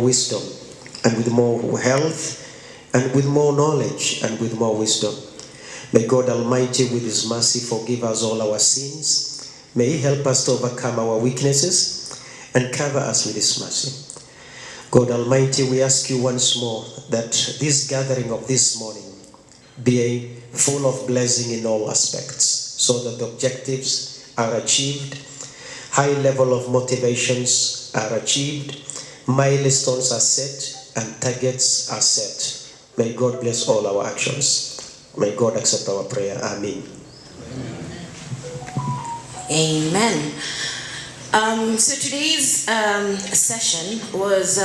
wisdom, and with more health, and with more knowledge, and with more wisdom. May God Almighty, with His mercy, forgive us all our sins. May He help us to overcome our weaknesses and cover us with His mercy. God Almighty, we ask you once more that this gathering of this morning be full of blessing in all aspects, so that the objectives are achieved, high level of motivations are achieved, milestones are set, and targets are set. May God bless all our actions. May God accept our prayer. Amen. Amen. So today's session was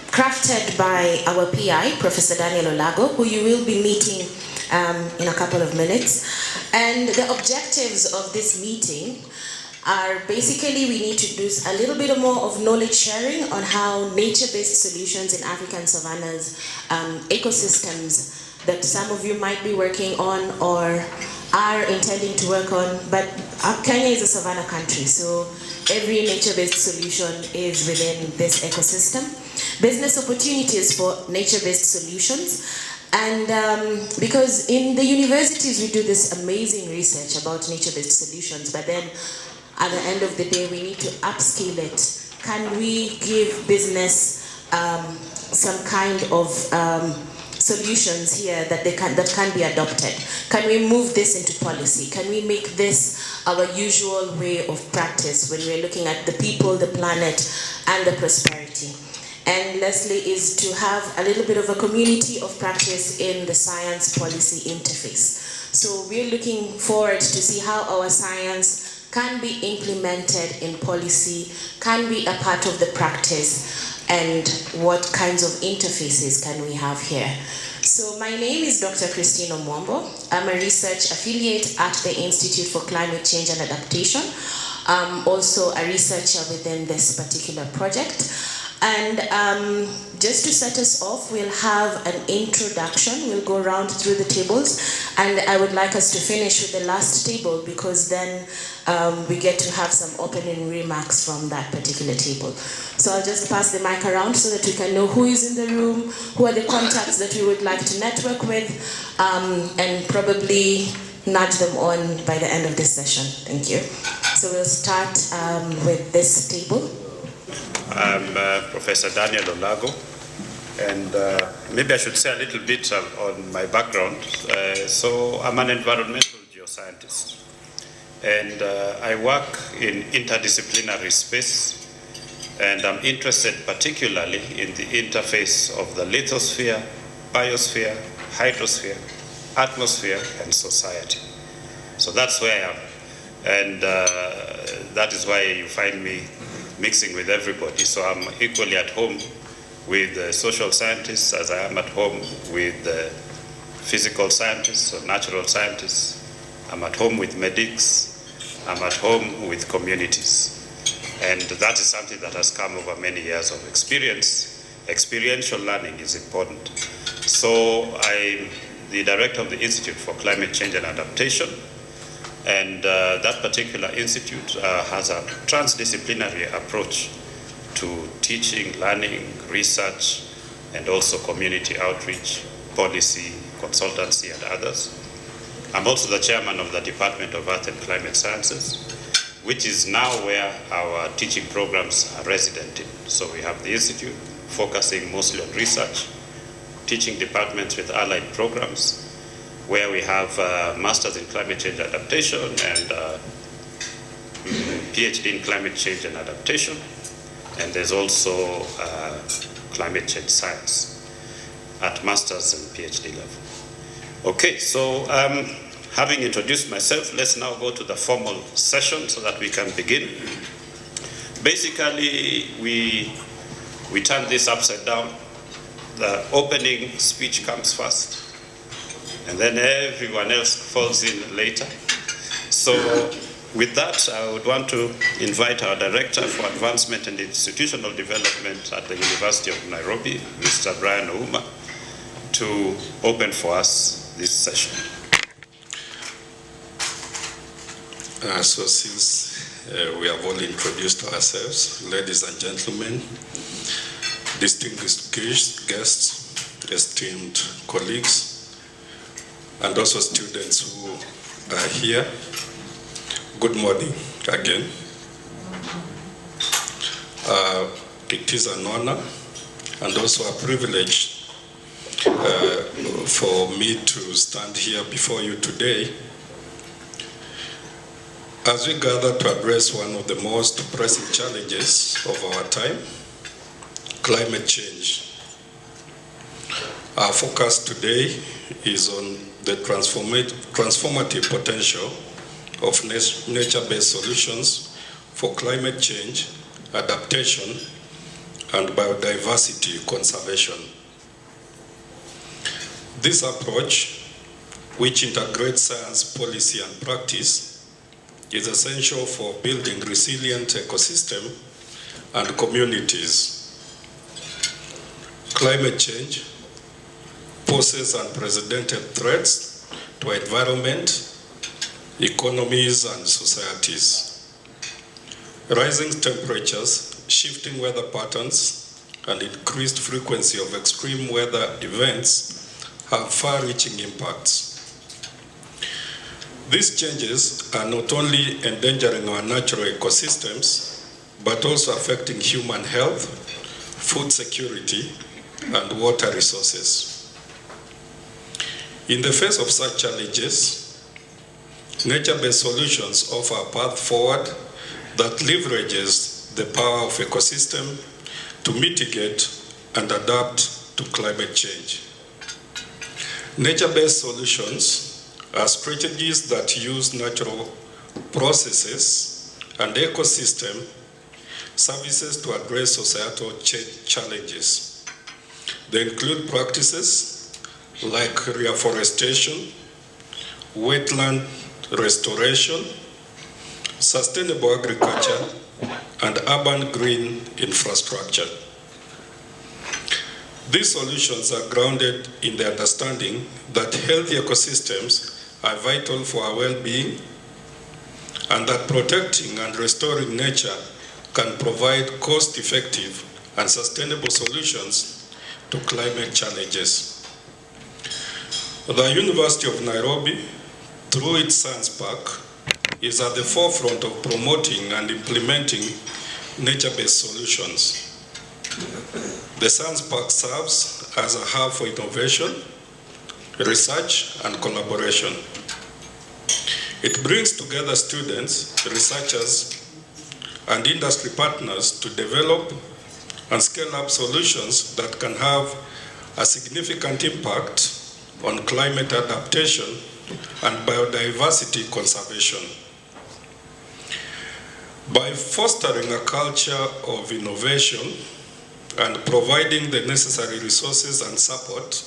crafted by our PI, Professor Daniel Olago, who you will be meeting in a couple of minutes. And the objectives of this meeting are basically we need to do a little bit more of knowledge sharing on how nature-based solutions in African savannas, ecosystems that some of you might be working on or are intending to work on, but Kenya is a savanna country, so every nature-based solution is within this ecosystem. Business opportunities for nature-based solutions, and because in the universities we do this amazing research about nature-based solutions, but then at the end of the day we need to upscale it. Can we give business some kind of solutions here that can be adopted? Can we move this into policy? Can we make this our usual way of practice when we're looking at the people, the planet, and the prosperity? And lastly is to have a little bit of a community of practice in the science policy interface. So we're looking forward to see how our science can be implemented in policy, can be a part of the practice, and what kinds of interfaces can we have here. So my name is Dr. Christine Omwambo. I'm a research affiliate at the Institute for Climate Change and Adaptation. I'm also a researcher within this particular project. And just to set us off, we'll have an introduction. We'll go around through the tables, and I would like us to finish with the last table, because then we get to have some opening remarks from that particular table. So I'll just pass the mic around so that we can know who is in the room, who are the contacts that we would like to network with, and probably nudge them on by the end of this session. Thank you. So we'll start with this table. I'm Professor Daniel Olago, and maybe I should say a little bit on my background. So I'm an environmental geoscientist, and I work in interdisciplinary space, and I'm interested particularly in the interface of the lithosphere, biosphere, hydrosphere, atmosphere, and society. So that's where I am, and that is why you find me mixing with everybody. So I'm equally at home with social scientists as I am at home with physical scientists or natural scientists. I'm at home with medics. I'm at home with communities. And that is something that has come over many years of experience. Experiential learning is important. So I'm the director of the Institute for Climate Change and Adaptation. And that particular institute has a transdisciplinary approach to teaching, learning, research, and also community outreach, policy, consultancy, and others. I'm also the chairman of the Department of Earth and Climate Sciences, which is now where our teaching programs are resident in. So we have the institute focusing mostly on research, teaching departments with allied programs, where we have Masters in Climate Change Adaptation and PhD in Climate Change and Adaptation. And there's also Climate Change Science at Masters and PhD level. Okay, so having introduced myself, let's now go to the formal session so that we can begin. Basically, we turn this upside down. The opening speech comes first, and then everyone else falls in later. So with that, I would want to invite our Director for Advancement and Institutional Development at the University of Nairobi, Mr. Brian Ouma, to open for us this session. So since we have all introduced ourselves, ladies and gentlemen, distinguished guests, esteemed colleagues, and also students who are here. Good morning again. It is an honor and also a privilege for me to stand here before you today as we gather to address one of the most pressing challenges of our time, climate change. Our focus today is on the transformative potential of nature-based solutions for climate change, adaptation, and biodiversity conservation. This approach, which integrates science, policy, and practice, is essential for building resilient ecosystem and communities. Climate change poses unprecedented threats to environment, economies, and societies. Rising temperatures, shifting weather patterns, and increased frequency of extreme weather events have far-reaching impacts. These changes are not only endangering our natural ecosystems, but also affecting human health, food security, and water resources. In the face of such challenges, nature-based solutions offer a path forward that leverages the power of ecosystem to mitigate and adapt to climate change. Nature-based solutions are strategies that use natural processes and ecosystem services to address societal challenges. They include practices like reforestation, wetland restoration, sustainable agriculture, and urban green infrastructure. These solutions are grounded in the understanding that healthy ecosystems are vital for our well-being, and that protecting and restoring nature can provide cost-effective and sustainable solutions to climate challenges. The University of Nairobi, through its Science Park, is at the forefront of promoting and implementing nature-based solutions. The Science Park serves as a hub for innovation, research, and collaboration. It brings together students, researchers, and industry partners to develop and scale up solutions that can have a significant impact on climate adaptation and biodiversity conservation. By fostering a culture of innovation and providing the necessary resources and support,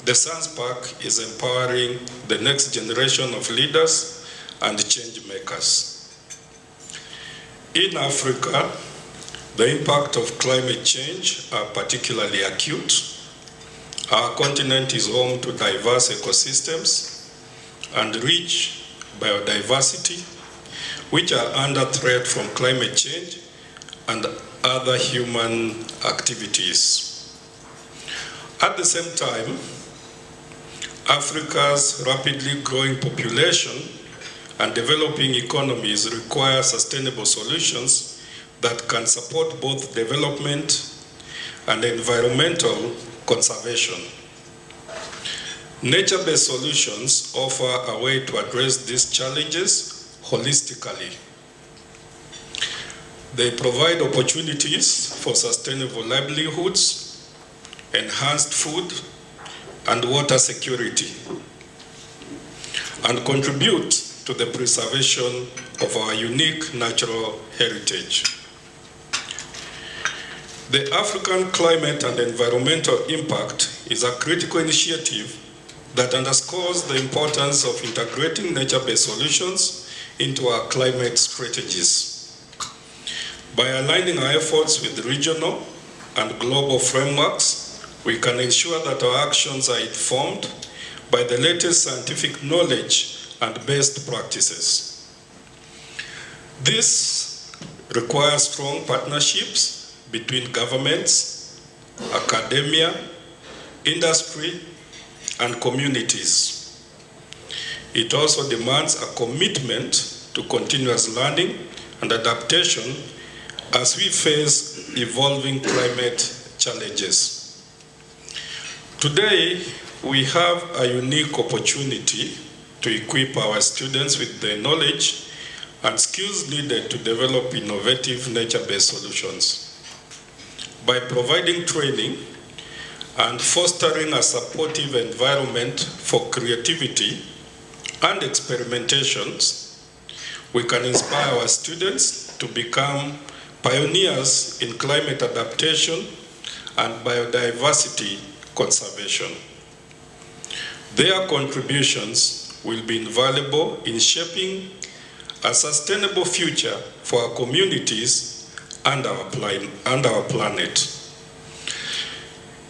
the Science Park is empowering the next generation of leaders and change makers. In Africa, the impact of climate change are particularly acute. Our continent is home to diverse ecosystems and rich biodiversity, which are under threat from climate change and other human activities. At the same time, Africa's rapidly growing population and developing economies require sustainable solutions that can support both development and environmental conservation. Nature-based solutions offer a way to address these challenges holistically. They provide opportunities for sustainable livelihoods, enhanced food and water security, and contribute to the preservation of our unique natural heritage. The African Climate and Environmental Impact is a critical initiative that underscores the importance of integrating nature-based solutions into our climate strategies. By aligning our efforts with regional and global frameworks, we can ensure that our actions are informed by the latest scientific knowledge and best practices. This requires strong partnerships between governments, academia, industry, and communities. It also demands a commitment to continuous learning and adaptation as we face evolving climate challenges. Today, we have a unique opportunity to equip our students with the knowledge and skills needed to develop innovative nature-based solutions. By providing training and fostering a supportive environment for creativity and experimentations, we can inspire our students to become pioneers in climate adaptation and biodiversity conservation. Their contributions will be invaluable in shaping a sustainable future for our communities and our planet.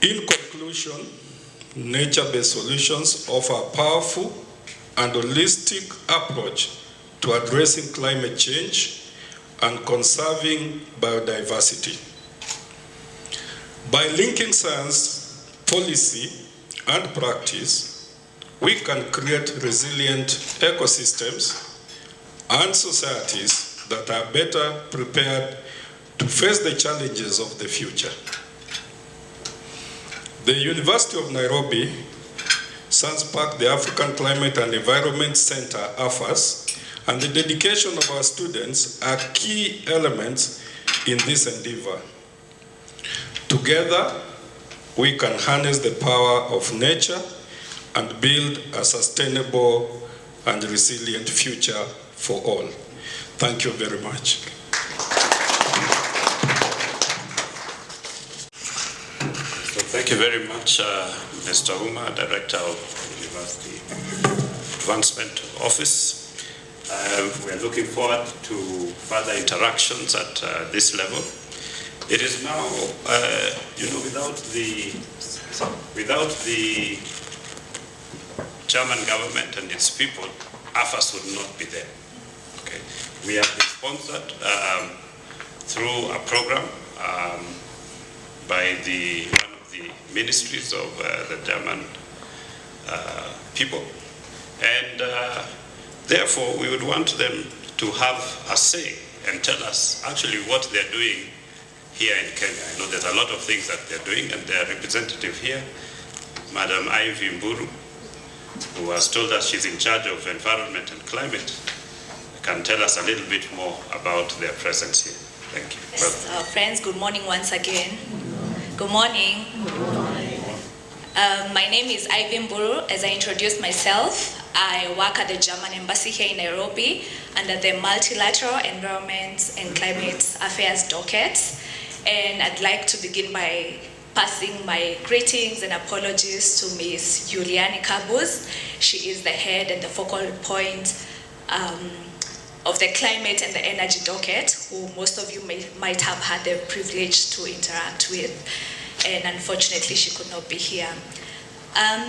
In conclusion, nature-based solutions offer a powerful and holistic approach to addressing climate change and conserving biodiversity. By linking science, policy, and practice, we can create resilient ecosystems and societies that are better prepared to face the challenges of the future. The University of Nairobi Science Park, the African Climate and Environment Center, AFAS, and the dedication of our students are key elements in this endeavor. Together, we can harness the power of nature and build a sustainable and resilient future for all. Thank you very much. Thank you very much, Mr. Uma, Director of University Advancement Office. We are looking forward to further interactions at this level. It is now, without the German government and its people, AFAS would not be there. Okay, we have been sponsored through a program by one of the ministries of the German people, and therefore we would want them to have a say and tell us actually what they're doing here in Kenya. I know there's a lot of things that they're doing, and their representative here, Madam Ivy Mburu, who has told us she's in charge of environment and climate, can tell us a little bit more about their presence here. Thank you. Yes, friends, good morning once again. Good morning. My name is Ivy Mburu. As I introduced myself, I work at the German Embassy here in Nairobi under the Multilateral Environment and Climate Affairs docket. And I'd like to begin by passing my greetings and apologies to Ms. Juliani Kabuz. She is the head and the focal point of the climate and the energy docket, who most of you might have had the privilege to interact with. And unfortunately, she could not be here.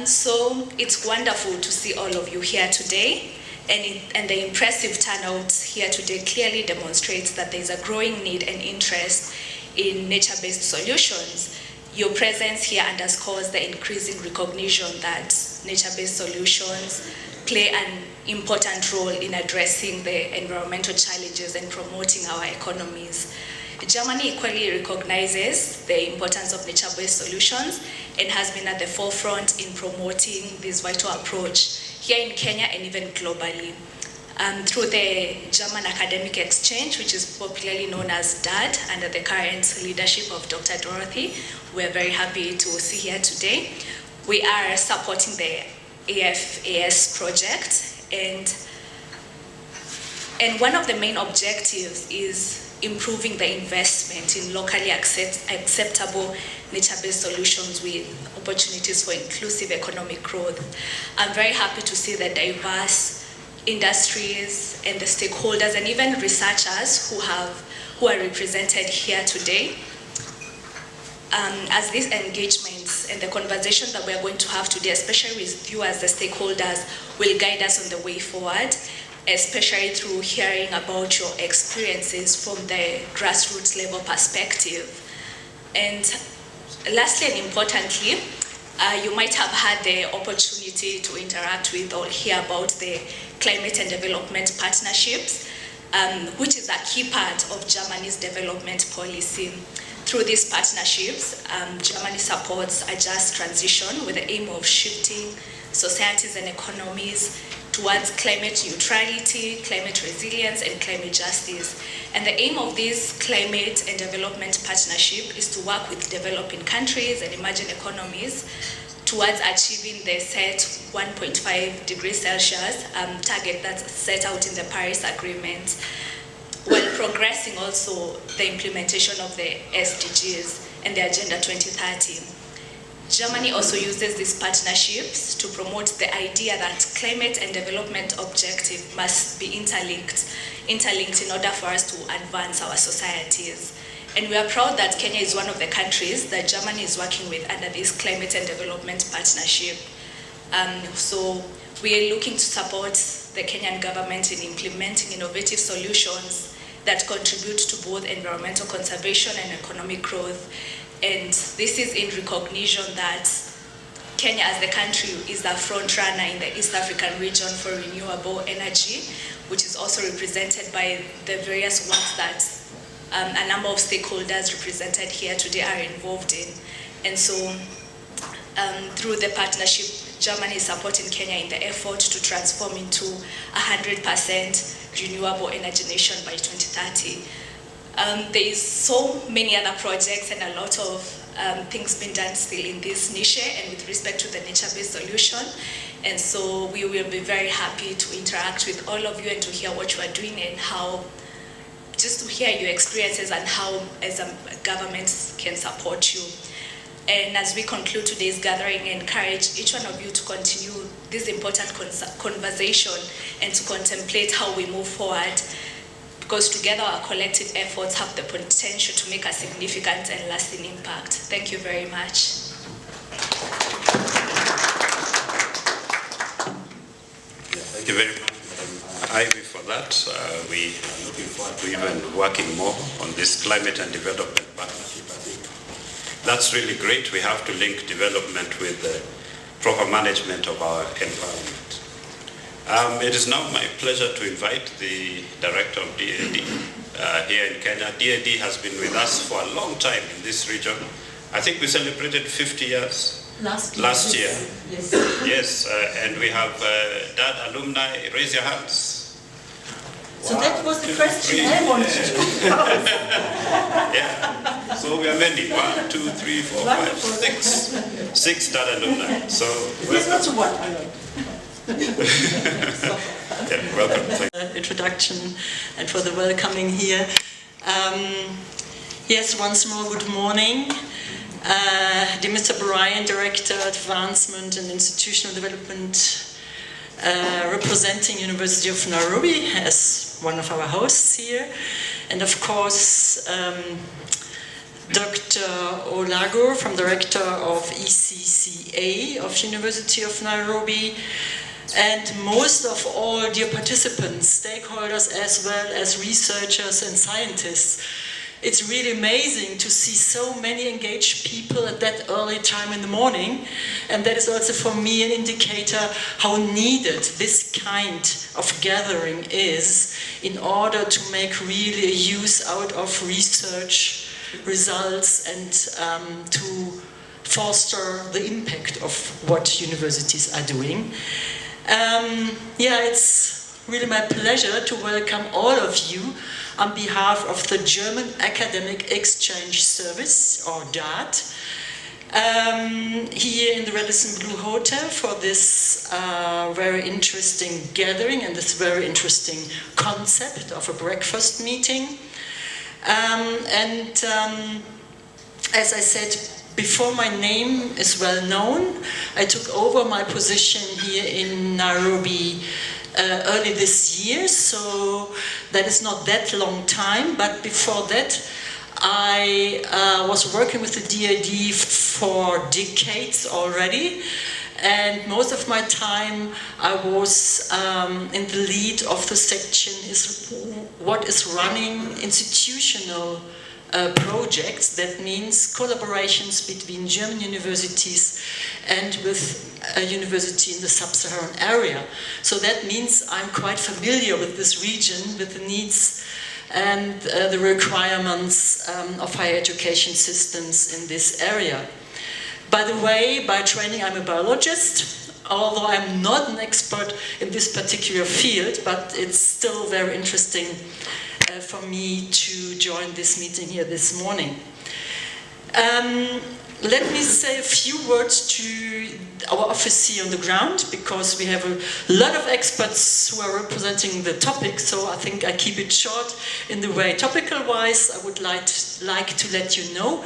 So it's wonderful to see all of you here today. And the impressive turnout here today clearly demonstrates that there's a growing need and interest in nature-based solutions. Your presence here underscores the increasing recognition that nature-based solutions play an important role in addressing the environmental challenges and promoting our economies. Germany equally recognizes the importance of nature-based solutions and has been at the forefront in promoting this vital approach here in Kenya and even globally. Through the German Academic Exchange, which is popularly known as DAD, under the current leadership of Dr. Dorothy, we're very happy to see here today. We are supporting the AFAS project, and one of the main objectives is improving the investment in locally acceptable nature-based solutions with opportunities for inclusive economic growth. I'm very happy to see the diverse industries and the stakeholders and even researchers who are represented here today. As these engagements and the conversations that we're going to have today, especially with you as the stakeholders, will guide us on the way forward, especially through hearing about your experiences from the grassroots level perspective. And lastly and importantly, you might have had the opportunity to interact with or hear about the climate and development partnerships, which is a key part of Germany's development policy. Through these partnerships, Germany supports a just transition with the aim of shifting societies and economies towards climate neutrality, climate resilience, and climate justice. And the aim of this climate and development partnership is to work with developing countries and emerging economies towards achieving the set 1.5 degrees Celsius target that's set out in the Paris Agreement, while progressing also the implementation of the SDGs and the Agenda 2030. Germany also uses these partnerships to promote the idea that climate and development objectives must be interlinked in order for us to advance our societies. And we are proud that Kenya is one of the countries that Germany is working with under this climate and development partnership. So we are looking to support the Kenyan government in implementing innovative solutions that contribute to both environmental conservation and economic growth. And this is in recognition that Kenya as the country is a front runner in the East African region for renewable energy, which is also represented by the various works that a number of stakeholders represented here today are involved in. And so through the partnership, Germany is supporting Kenya in the effort to transform into 100% renewable energy nation by 2030. There is so many other projects and a lot of things being done still in this niche and with respect to the nature-based solution. And so we will be very happy to interact with all of you and to hear what you are doing and how, just to hear your experiences and how as a government can support you. And as we conclude today's gathering, I encourage each one of you to continue this important conversation and to contemplate how we move forward, because together our collective efforts have the potential to make a significant and lasting impact. Thank you very much. Thank you very much, Ivy, for that. We are looking forward to even working more on this climate and development partnership. I think that's really great. We have to link development with the proper management of our environment. It is now my pleasure to invite the director of DAD here in Kenya. DAD has been with us for a long time in this region. I think we celebrated 50 years last year. Yes. Yes, and we have DAD alumni. Raise your hands. So that was the question I wanted to pose. Yeah. So we are many. 1, 2, 3, 4, 5, 6. 6 DAD alumni. So there's not one alone. Yeah, welcome. Thank you. Introduction and for the welcoming here. Yes, once more, good morning. Dear Mr. Brian, Director, Advancement and Institutional Development, representing University of Nairobi as one of our hosts here. And of course, Dr. Olago, from Director of ECCA of University of Nairobi, and most of all dear participants, stakeholders as well as researchers and scientists. It's really amazing to see so many engaged people at that early time in the morning, and that is also for me an indicator how needed this kind of gathering is in order to make really a use out of research results and to foster the impact of what universities are doing. Yeah, it's really my pleasure to welcome all of you on behalf of the German Academic Exchange Service, or DAD, here in the Radison Blue Hotel for this very interesting gathering and this very interesting concept of a breakfast meeting. As I said before, my name is well known. I took over my position here in Nairobi early this year, so that is not that long time, but before that I was working with the DAD for decades already, and most of my time I was in the lead of the section is what is running institutional projects. That means collaborations between German universities and with a university in the sub-Saharan area. So that means I'm quite familiar with this region, with the needs and the requirements of higher education systems in this area. By the way, by training I'm a biologist, although I'm not an expert in this particular field, but it's still very interesting for me to join this meeting here this morning. Let me say a few words to our office here on the ground, because we have a lot of experts who are representing the topic, so I think I keep it short in the way. Topical-wise, I would like to let you know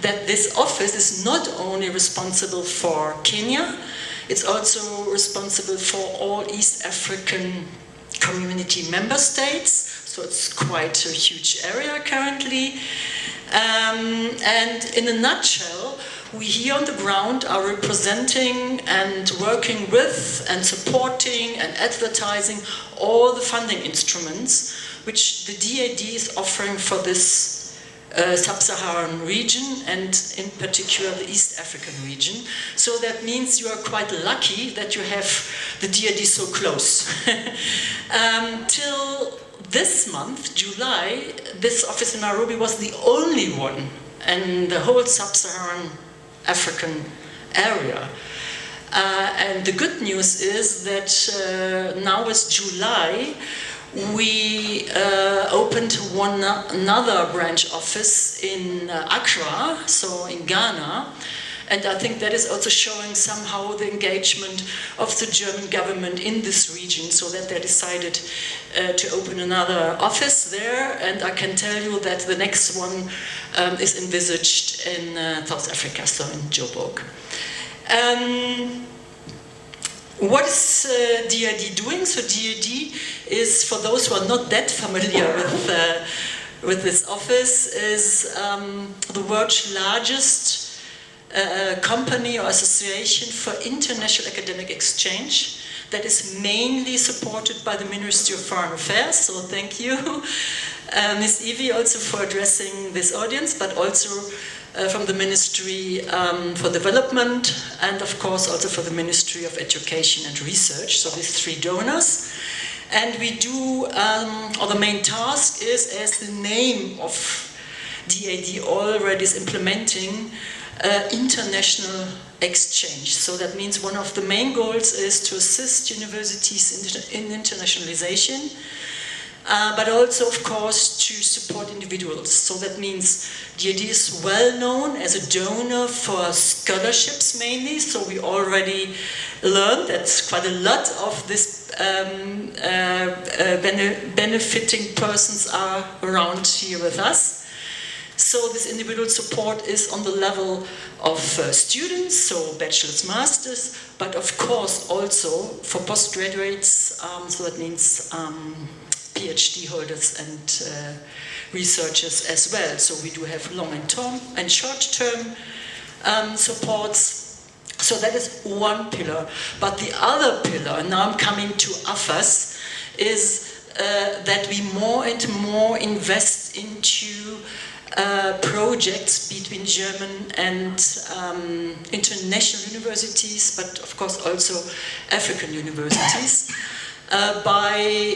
that this office is not only responsible for Kenya, it's also responsible for all East African community member states, so it's quite a huge area currently. And in a nutshell, we here on the ground are representing and working with and supporting and advertising all the funding instruments which the DAD is offering for this sub-Saharan region, and in particular the East African region. So that means you are quite lucky that you have the DAD so close. Till this month, July, this office in Nairobi was the only one in the whole sub-Saharan African area. And the good news is that now it's July, we opened another branch office in Accra, so in Ghana, and I think that is also showing somehow the engagement of the German government in this region, so that they decided to open another office there, and I can tell you that the next one is envisaged in South Africa, so in Joburg. What is DAD doing? So DAD is, for those who are not that familiar with this office, is the world's largest company or association for international academic exchange that is mainly supported by the Ministry of Foreign Affairs. So thank you, Ms. Evie, also for addressing this audience, but also from the Ministry for Development, and of course also for the Ministry of Education and Research, so these three donors. And we do, or the main task is, as the name of DAD already is implementing, international exchange. So that means one of the main goals is to assist universities in internationalization, but also, of course, to support individuals. So that means DAD is well known as a donor for scholarships mainly, so we already learned that quite a lot of this benefiting persons are around here with us. So this individual support is on the level of students, so bachelor's, masters, but of course also for postgraduates, so that means PhD holders and researchers as well. So we do have long and short-term supports. So that is one pillar. But the other pillar, and now I'm coming to AFAS, is that we more and more invest into projects between German and international universities, but of course also African universities, by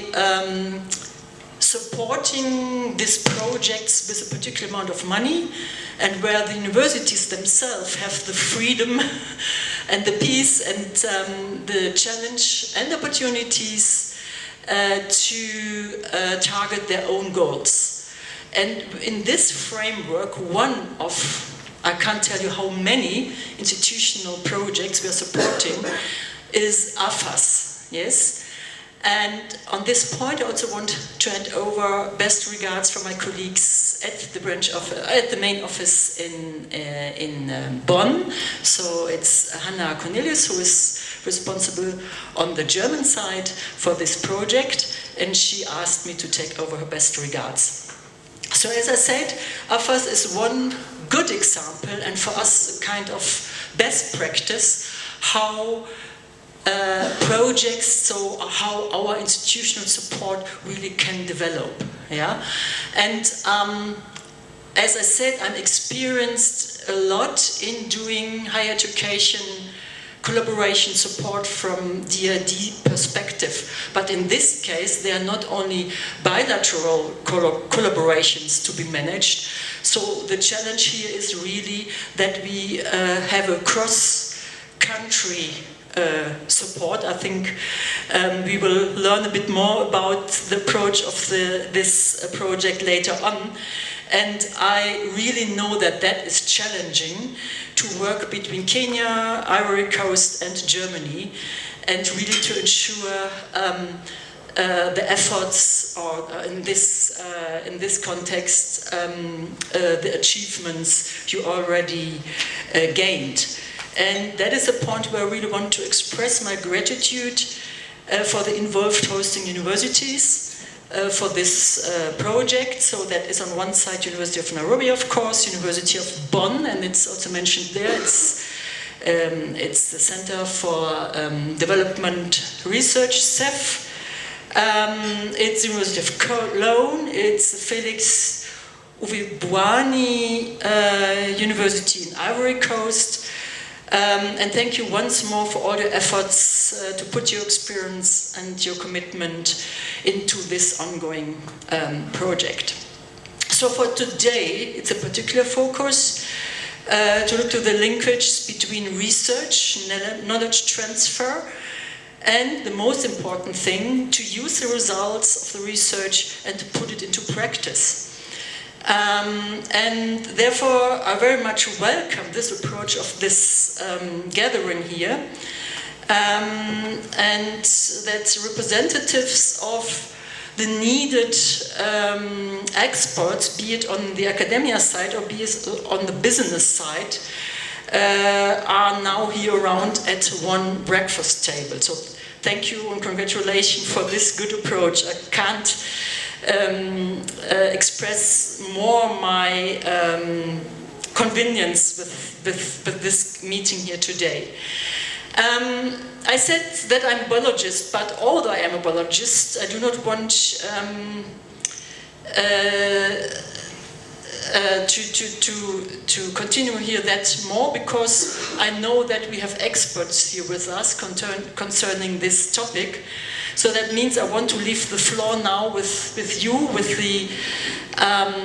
supporting these projects with a particular amount of money, and where the universities themselves have the freedom and the peace and the challenge and opportunities to target their own goals. And in this framework, one of, I can't tell you how many institutional projects we are supporting is AFAS, yes? And on this point, I also want to hand over best regards from my colleagues at the main office in Bonn. So it's Hannah Cornelius, who is responsible on the German side for this project, and she asked me to take over her best regards. So as I said, AFAS is one good example, and for us a kind of best practice, how projects, so how our institutional support really can develop. Yeah? And as I said, I'm experienced a lot in doing higher education collaboration support from DRD perspective. But in this case, they are not only bilateral collaborations to be managed. So the challenge here is really that we have a cross-country support. I think we will learn a bit more about the approach of this project later on. And I really know that that is challenging to work between Kenya, Ivory Coast and Germany, and really to ensure the efforts, or in this context, the achievements you already gained. And that is a point where I really want to express my gratitude for the involved hosting universities for this project. So that is on one side University of Nairobi, of course, University of Bonn, and it's also mentioned there. It's the Center for Development Research, CEF. It's the University of Cologne. It's Felix Uvubwani University in Ivory Coast. And thank you once more for all your efforts to put your experience and your commitment into this ongoing project. So for today, it's a particular focus to look to the linkage between research, knowledge transfer, and the most important thing, to use the results of the research and to put it into practice. And therefore, I very much welcome this approach of this gathering here, and that representatives of the needed experts, be it on the academia side or be it on the business side, are now here around at one breakfast table. So thank you and congratulations for this good approach. I can't express more my convenience with this meeting here today. I said that I'm a biologist, but although I am a biologist, I do not want to continue here that more, because I know that we have experts here with us concerning this topic. So that means I want to leave the floor now with you, with the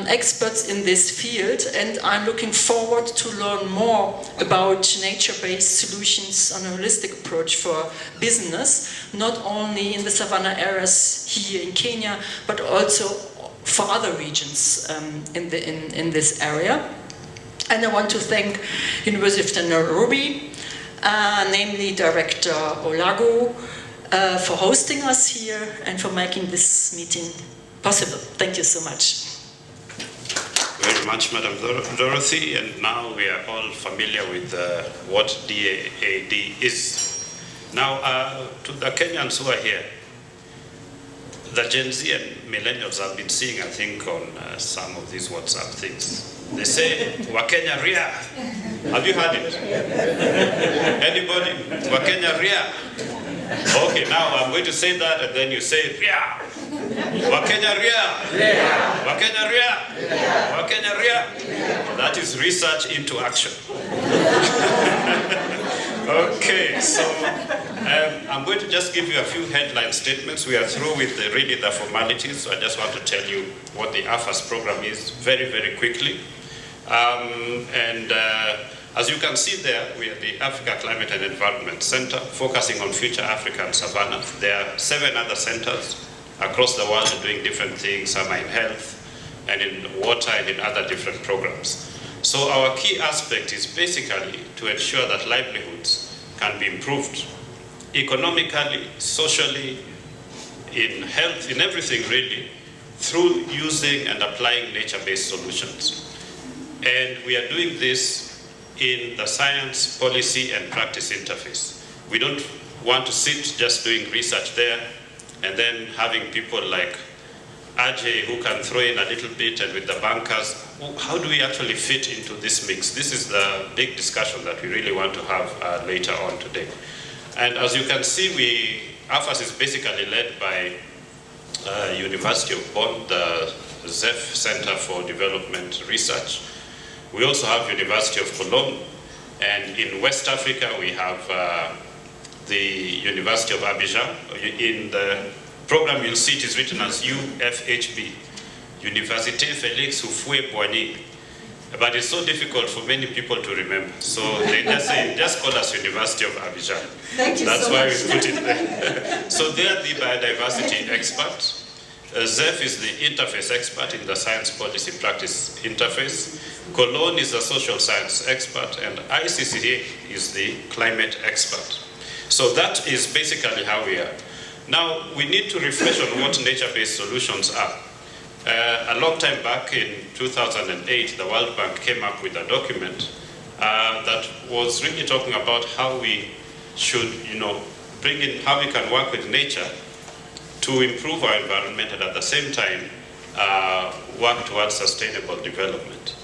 experts in this field, and I'm looking forward to learn more about nature-based solutions on a holistic approach for business, not only in the savanna areas here in Kenya, but also for other regions in this area. And I want to thank University of Nairobi, namely Director Olago, for hosting us here and for making this meeting possible. Thank you so much. Very much, Madam Dorothy, and now we are all familiar with what DAAD is. Now, to the Kenyans who are here, the Gen Z and millennials have been seeing, I think, on some of these WhatsApp things. They say, Wakenya Ria. Have you heard it? Anybody? Wakenya Ria. Okay, now I'm going to say that, and then you say Ria. Wakenya Ria. Wakenya Ria. Wakenya Ria. That is research into action. Okay, so I'm going to just give you a few headline statements. We are through with really the formalities, so I just want to tell you what the AFAS program is very, very quickly. As you can see there, we are the Africa Climate and Environment Center, focusing on future African savannas. There are 7 other centers across the world doing different things. Some are in health, and in water, and in other different programs. So our key aspect is basically to ensure that livelihoods can be improved economically, socially, in health, in everything really, through using and applying nature-based solutions. And we are doing this in the science, policy, and practice interface. We don't want to sit just doing research there and then having people like Ajay who can throw in a little bit, and with the bankers, how do we actually fit into this mix? This is the big discussion that we really want to have later on today. And as you can see, AFAS is basically led by University of Bonn, the ZEF Center for Development Research. We also have University of Cologne, and in West Africa we have the University of Abidjan. In the program you'll see it is written as UFHB, Université Félix Houphouët-Boigny. But it's so difficult for many people to remember. So they just say, just call us University of Abidjan. Thank you That's so why much. we put it there. So they are the biodiversity expert. ZEF is the interface expert in the science policy practice interface. Cologne is the social science expert, and ICCA is the climate expert. So that is basically how we are. Now, we need to refresh on what nature-based solutions are. A long time back in 2008, the World Bank came up with a document that was really talking about how we should, bring in, how we can work with nature to improve our environment and at the same time work towards sustainable development.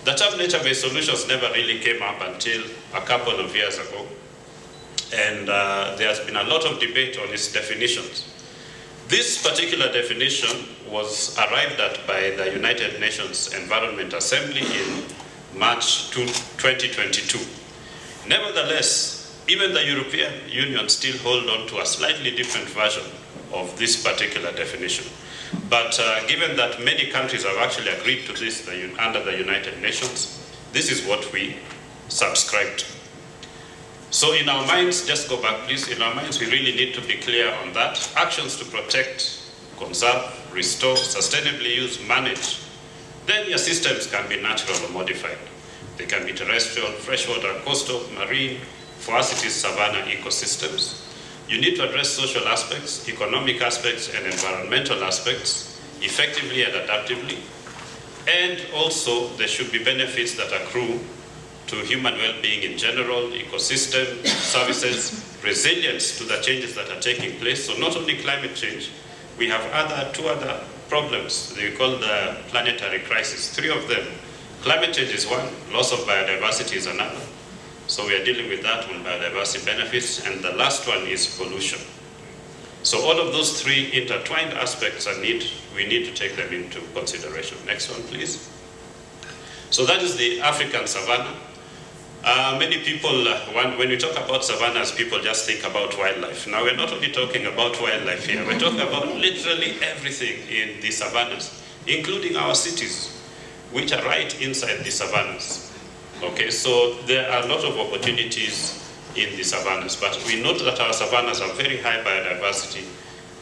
The term nature-based solutions never really came up until a couple of years ago, and there has been a lot of debate on its definitions. This particular definition was arrived at by the United Nations Environment Assembly in March 2022. Nevertheless, even the European Union still hold on to a slightly different version of this particular definition. But given that many countries have actually agreed to this under the United Nations, this is what we subscribe to. So in our minds, just go back please, in our minds we really need to be clear on that. Actions to protect, conserve, restore, sustainably use, manage. Then your systems can be natural or modified. They can be terrestrial, freshwater, coastal, marine. For us it is savanna ecosystems. You need to address social aspects, economic aspects, and environmental aspects effectively and adaptively. And also there should be benefits that accrue to human well-being in general, ecosystem, services, resilience to the changes that are taking place. So not only climate change, we have two other problems they call the planetary crisis, 3 of them. Climate change is one, loss of biodiversity is another. So we are dealing with that on biodiversity benefits, and the last one is pollution. So all of those 3 intertwined aspects we need to take them into consideration. Next one, please. So that is the African savanna. Many people, when we talk about savannas, people just think about wildlife. Now we're not only talking about wildlife here, we're talking about literally everything in the savannas, including our cities, which are right inside the savannas. Okay, so there are a lot of opportunities in the savannas, but we note that our savannas have very high biodiversity,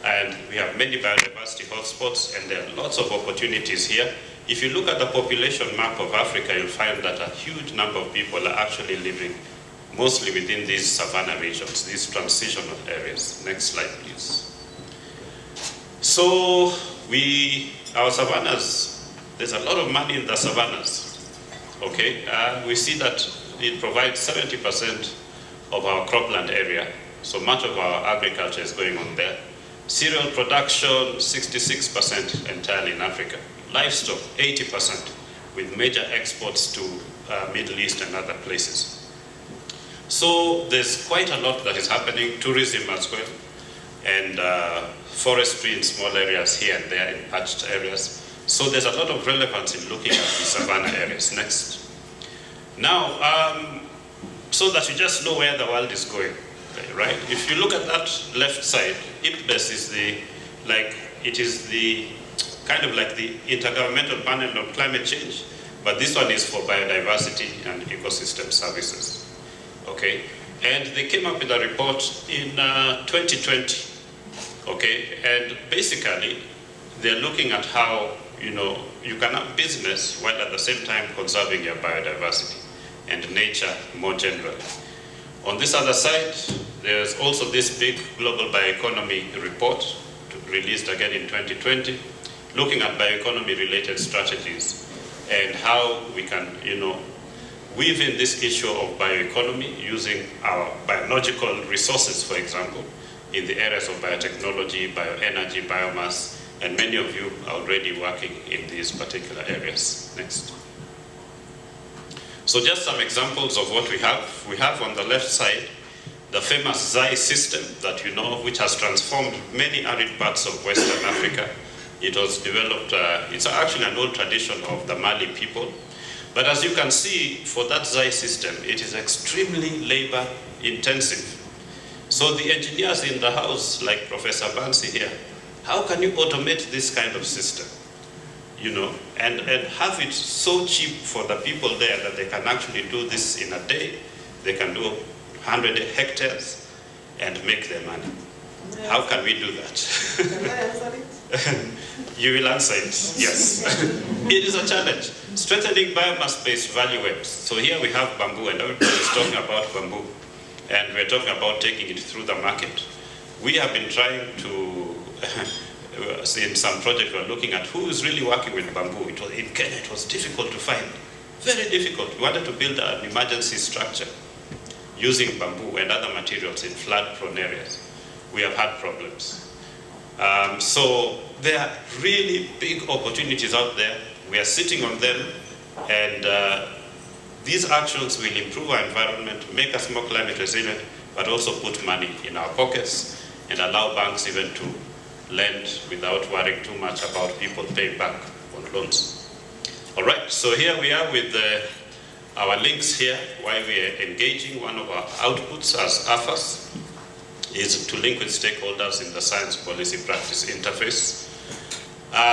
and we have many biodiversity hotspots, and there are lots of opportunities here. If you look at the population map of Africa, you'll find that a huge number of people are actually living mostly within these savanna regions, these transitional areas. Next slide, please. So our savannas, there's a lot of money in the savannas. Okay, we see that it provides 70% of our cropland area, so much of our agriculture is going on there. Cereal production, 66% entirely in Africa. Livestock, 80%, with major exports to Middle East and other places. So there's quite a lot that is happening, tourism as well, and forestry in small areas here and there in patched areas. So there's a lot of relevance in looking at the savanna areas. Next. Now, so that you just know where the world is going, right? If you look at that left side, IPBES is kind of like the Intergovernmental Panel on Climate Change, but this one is for biodiversity and ecosystem services. Okay, and they came up with a report in 2020. Okay, and basically they're looking at how you can have business while at the same time conserving your biodiversity and nature more generally. On this other side, there's also this big global bioeconomy report released again in 2020, looking at bioeconomy related strategies and how we can, weave in this issue of bioeconomy using our biological resources, for example, in the areas of biotechnology, bioenergy, biomass, and many of you are already working in these particular areas. Next. So just some examples of what we have. We have on the left side the famous ZAI system that you know, which has transformed many arid parts of Western Africa It was developed, it's actually an old tradition of the Mali people. But as you can see, for that Zai system, it is extremely labor intensive. So the engineers in the house, like Professor Bansi here, how can you automate this kind of system? You know, and have it so cheap for the people there that they can actually do this in a day. They can do 100 hectares and make their money. How can we do that? Can I answer it? You will answer it, yes. It is a challenge. Strengthening biomass-based value webs. So here we have bamboo, and everybody is talking about bamboo. And we're talking about taking it through the market. We have been trying to, in some project, we're looking at who is really working with bamboo. It was, in Kenya, it was difficult to find. Very difficult. We wanted to build an emergency structure using bamboo and other materials in flood-prone areas. We have had problems. So there are really big opportunities out there. We are sitting on them, and these actions will improve our environment, make us more climate resilient, but also put money in our pockets and allow banks even to lend without worrying too much about people paying back on loans. All right, so here we are with our links here. Why we are engaging, one of our outputs as AFAS is to link with stakeholders in the science policy practice interface.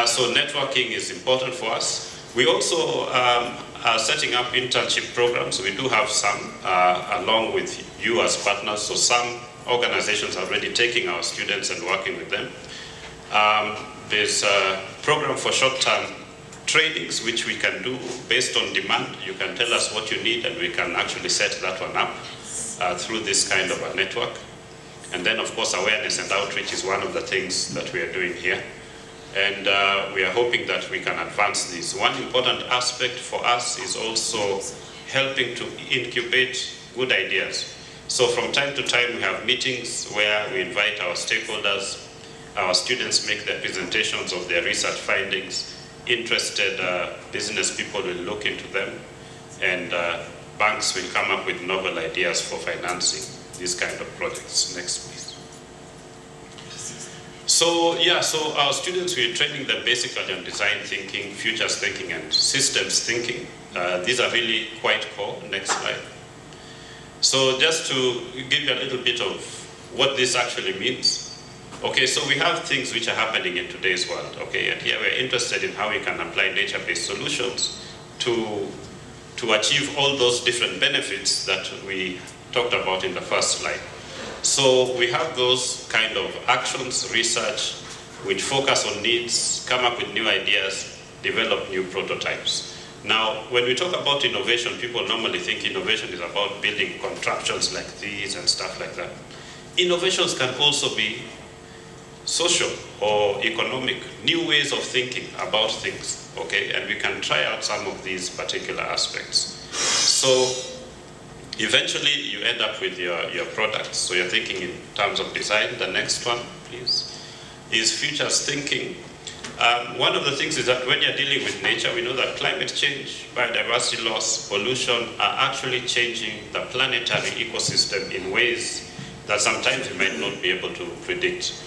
So networking is important for us. We also are setting up internship programs. We do have some along with you as partners. So some organizations are already taking our students and working with them. There's a program for short-term trainings, which we can do based on demand. You can tell us what you need, and we can actually set that one up through this kind of a network. And then, of course, awareness and outreach is one of the things that we are doing here. And we are hoping that we can advance this. One important aspect for us is also helping to incubate good ideas. So from time to time, we have meetings where we invite our stakeholders. Our students make their presentations of their research findings. Interested business people will look into them, and banks will come up with novel ideas for financing these kind of projects. Next, please. So yeah, so our students, we're training them basically on design thinking, futures thinking, and systems thinking. These are really quite core. Next slide. So just to give you a little bit of what this actually means. Okay, so we have things which are happening in today's world, okay, and here we're interested in how we can apply nature-based solutions to achieve all those different benefits that we talked about in the first slide. So we have those kind of actions, research, which focus on needs, come up with new ideas, develop new prototypes. Now, when we talk about innovation, people normally think innovation is about building contraptions like these and stuff like that. Innovations can also be social or economic, new ways of thinking about things, okay? And we can try out some of these particular aspects. So eventually you end up with your products. So you're thinking in terms of design. The next one, please, is futures thinking. One of the things is that when you're dealing with nature, we know that climate change, biodiversity loss, pollution are actually changing the planetary ecosystem in ways that sometimes we might not be able to predict.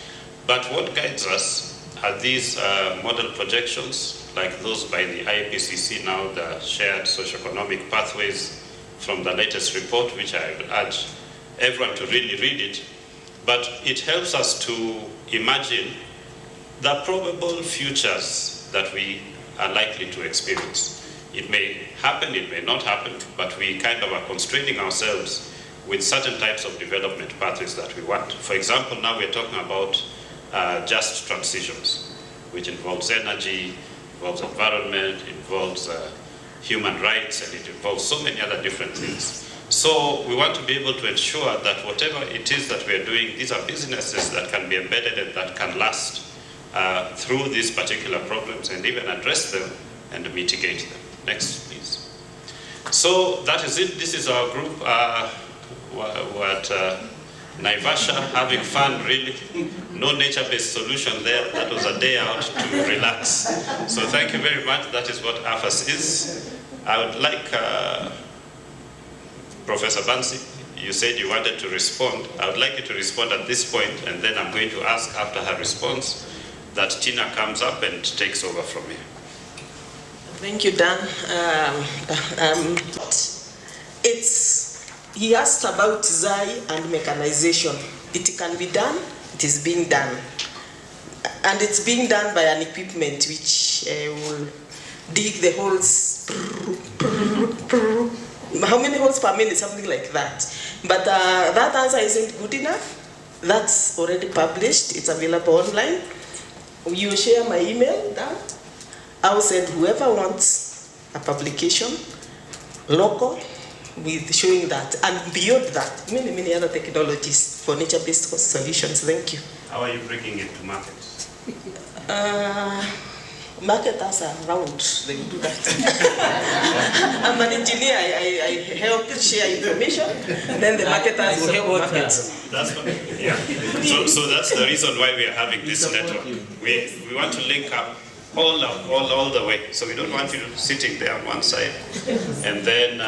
But what guides us are these model projections, like those by the IPCC now, the shared socioeconomic pathways from the latest report, which I would urge everyone to really read it. But it helps us to imagine the probable futures that we are likely to experience. It may happen, it may not happen, but we kind of are constraining ourselves with certain types of development pathways that we want. For example, now we're talking about just transitions, which involves energy, involves environment, involves human rights, and it involves so many other different things. So we want to be able to ensure that whatever it is that we're doing, these are businesses that can be embedded and that can last through these particular problems and even address them and mitigate them. Next, please. So that is it. This is our group. We're at Naivasha, having fun, really. No nature-based solution there. That was a day out to relax. So thank you very much. That is what AFAS is. I would like Professor Bansi, you said you wanted to respond. I would like you to respond at this point, and then I'm going to ask after her response that Tina comes up and takes over from here. Thank you, Dan. He asked about ZAI and mechanization. It can be done, it is being done. And it's being done by an equipment which will dig the holes. How many holes per minute? Something like that. But that answer isn't good enough. That's already published. It's available online. You share my email down. I will send whoever wants a publication, local, with showing that. And beyond that, many other technologies for nature-based solutions. Thank you. How are you bringing it to market? Marketers are around, they will do that. I'm an engineer, I help share information, then the marketers will help market. That's what, yeah. So that's the reason why we are having this network. We want to link up all the way. So we don't want you sitting there on one side and then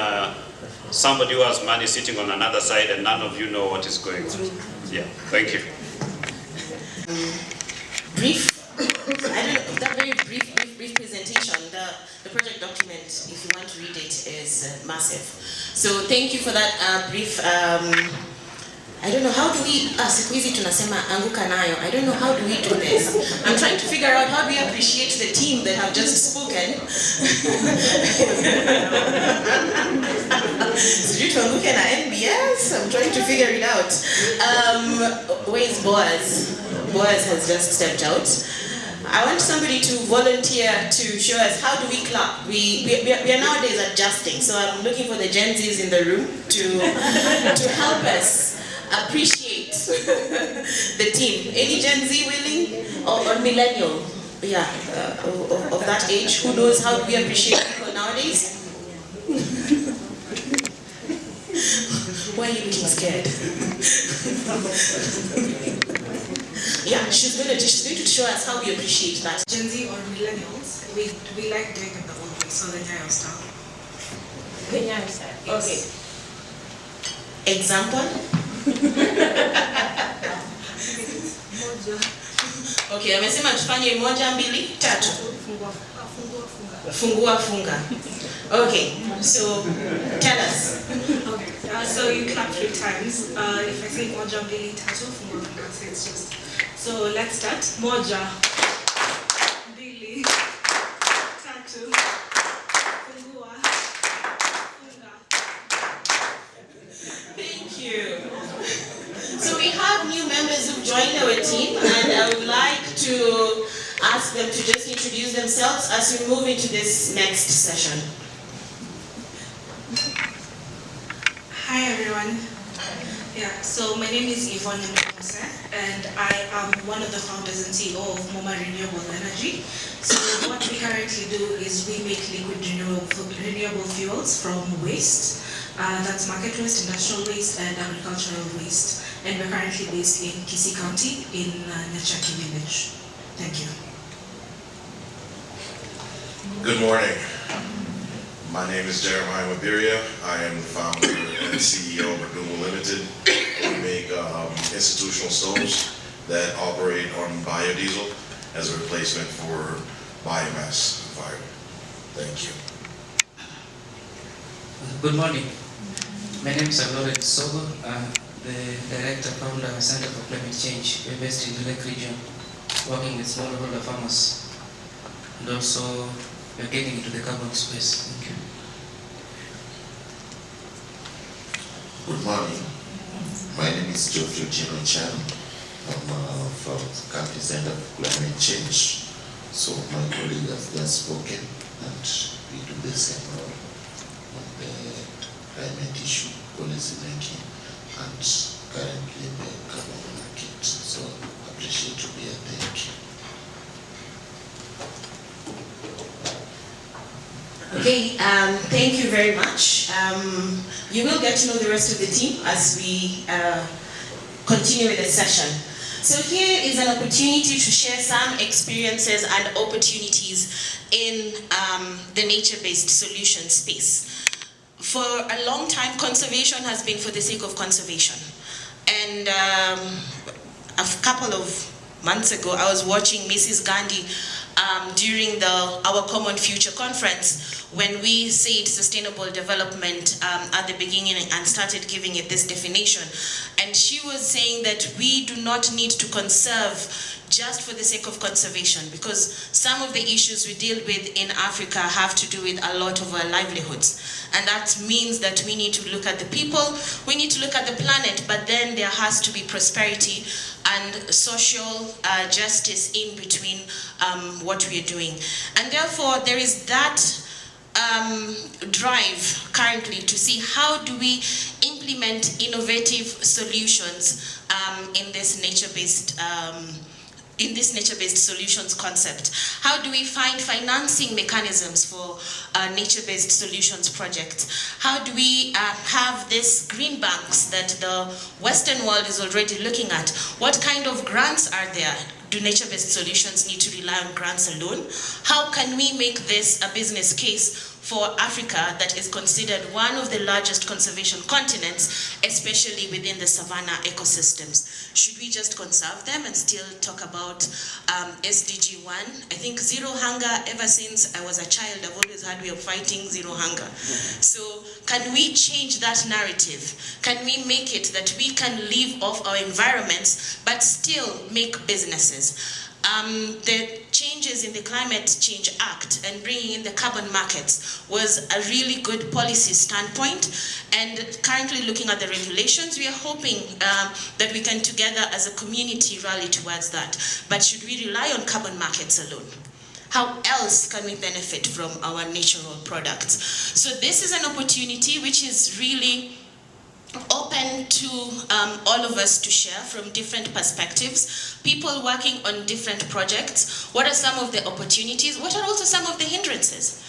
somebody who has money sitting on another side and none of you know what is going on. Yeah, thank you. Brief, I don't know, that very brief presentation, the project document, if you want to read it, is massive. So thank you for that brief. I don't know, how do we, siku hizi tunasema anguka nayo, I don't know how do we do this. I'm trying to figure out how do we appreciate the team that have just spoken. Sijui tuanguke na NBS, I'm trying to figure it out. Where's Boaz? Boaz has just stepped out. I want somebody to volunteer to show us how do we clap. We are nowadays adjusting, so I'm looking for the Gen Zs in the room to help us appreciate the team. Any Gen Z willing or millennial? Yeah, of that age, who knows how do we appreciate people nowadays? Why are you looking scared? Yeah, she's going to show us how we appreciate that. Gen Z or millennials, we like doing it the old way, so the Nyayo style. The Nyayo style, yes. Okay. Example? Okay, amesema tufanye moja, mbili, tatu. Fungua, funga. Okay, so tell us. Okay, so you clap 3 times. If I say moja, mbili, tatu, fungua, funga, so it's just. So let's start. Moja, mbili, tatu, fungua, funga. Thank you. So we have new members who've joined our team, and I would like to ask them to just introduce themselves as we move into this next session. Hi everyone. Yeah, so my name is Yvonne Mose, and I am one of the founders and CEO of MoMA Renewable Energy. So what we currently do is we make liquid renewable fuels from waste. That's market waste, industrial waste, and agricultural waste. And we're currently based in Kisii County in Nyachaki Village. Thank you. Good morning. My name is Jeremiah Mabiria. I am the founder and CEO of Magumo Limited. We make institutional stoves that operate on biodiesel as a replacement for biomass fire. Thank you. Good morning. My name is Lawrence Sogo. I'm the Director, Founder, Center for Climate Change. We're based in the Lake region, working with smallholder farmers. And also, we're getting into the carbon space. Thank you. Good morning. My name is Geoffrey Gino Chan. I'm from the Country Center for Climate Change. So my colleague has just spoken, and we do the same role on the climate issue, policy making, and currently the carbon market. So I appreciate to be here. Thank you. Okay, thank you very much. You will get to know the rest of the team as we continue with the session. So here is an opportunity to share some experiences and opportunities in the nature-based solution space. For a long time, conservation has been for the sake of conservation. And a couple of months ago, I was watching Mrs. Gandhi during our Common Future conference when we said sustainable development at the beginning and started giving it this definition. And she was saying that we do not need to conserve just for the sake of conservation, because some of the issues we deal with in Africa have to do with a lot of our livelihoods. And that means that we need to look at the people, we need to look at the planet, but then there has to be prosperity and social justice in between what we are doing. And therefore, there is that drive currently to see how do we implement innovative solutions in this nature-based solutions concept. How do we find financing mechanisms for nature-based solutions projects? How do we have these green banks that the Western world is already looking at? What kind of grants are there? Do nature-based solutions need to rely on grants alone? How can we make this a business case for Africa that is considered one of the largest conservation continents, especially within the savanna ecosystems? Should we just conserve them and still talk about SDG 1? I think zero hunger, ever since I was a child, I've always had a way of fighting zero hunger. So can we change that narrative? Can we make it that we can live off our environments but still make businesses? The changes in the Climate Change Act and bringing in the carbon markets was a really good policy standpoint. And currently looking at the regulations, we are hoping that we can together as a community rally towards that. But should we rely on carbon markets alone? How else can we benefit from our natural products? So this is an opportunity which is really open to all of us to share from different perspectives, people working on different projects. What are some of the opportunities? What are also some of the hindrances?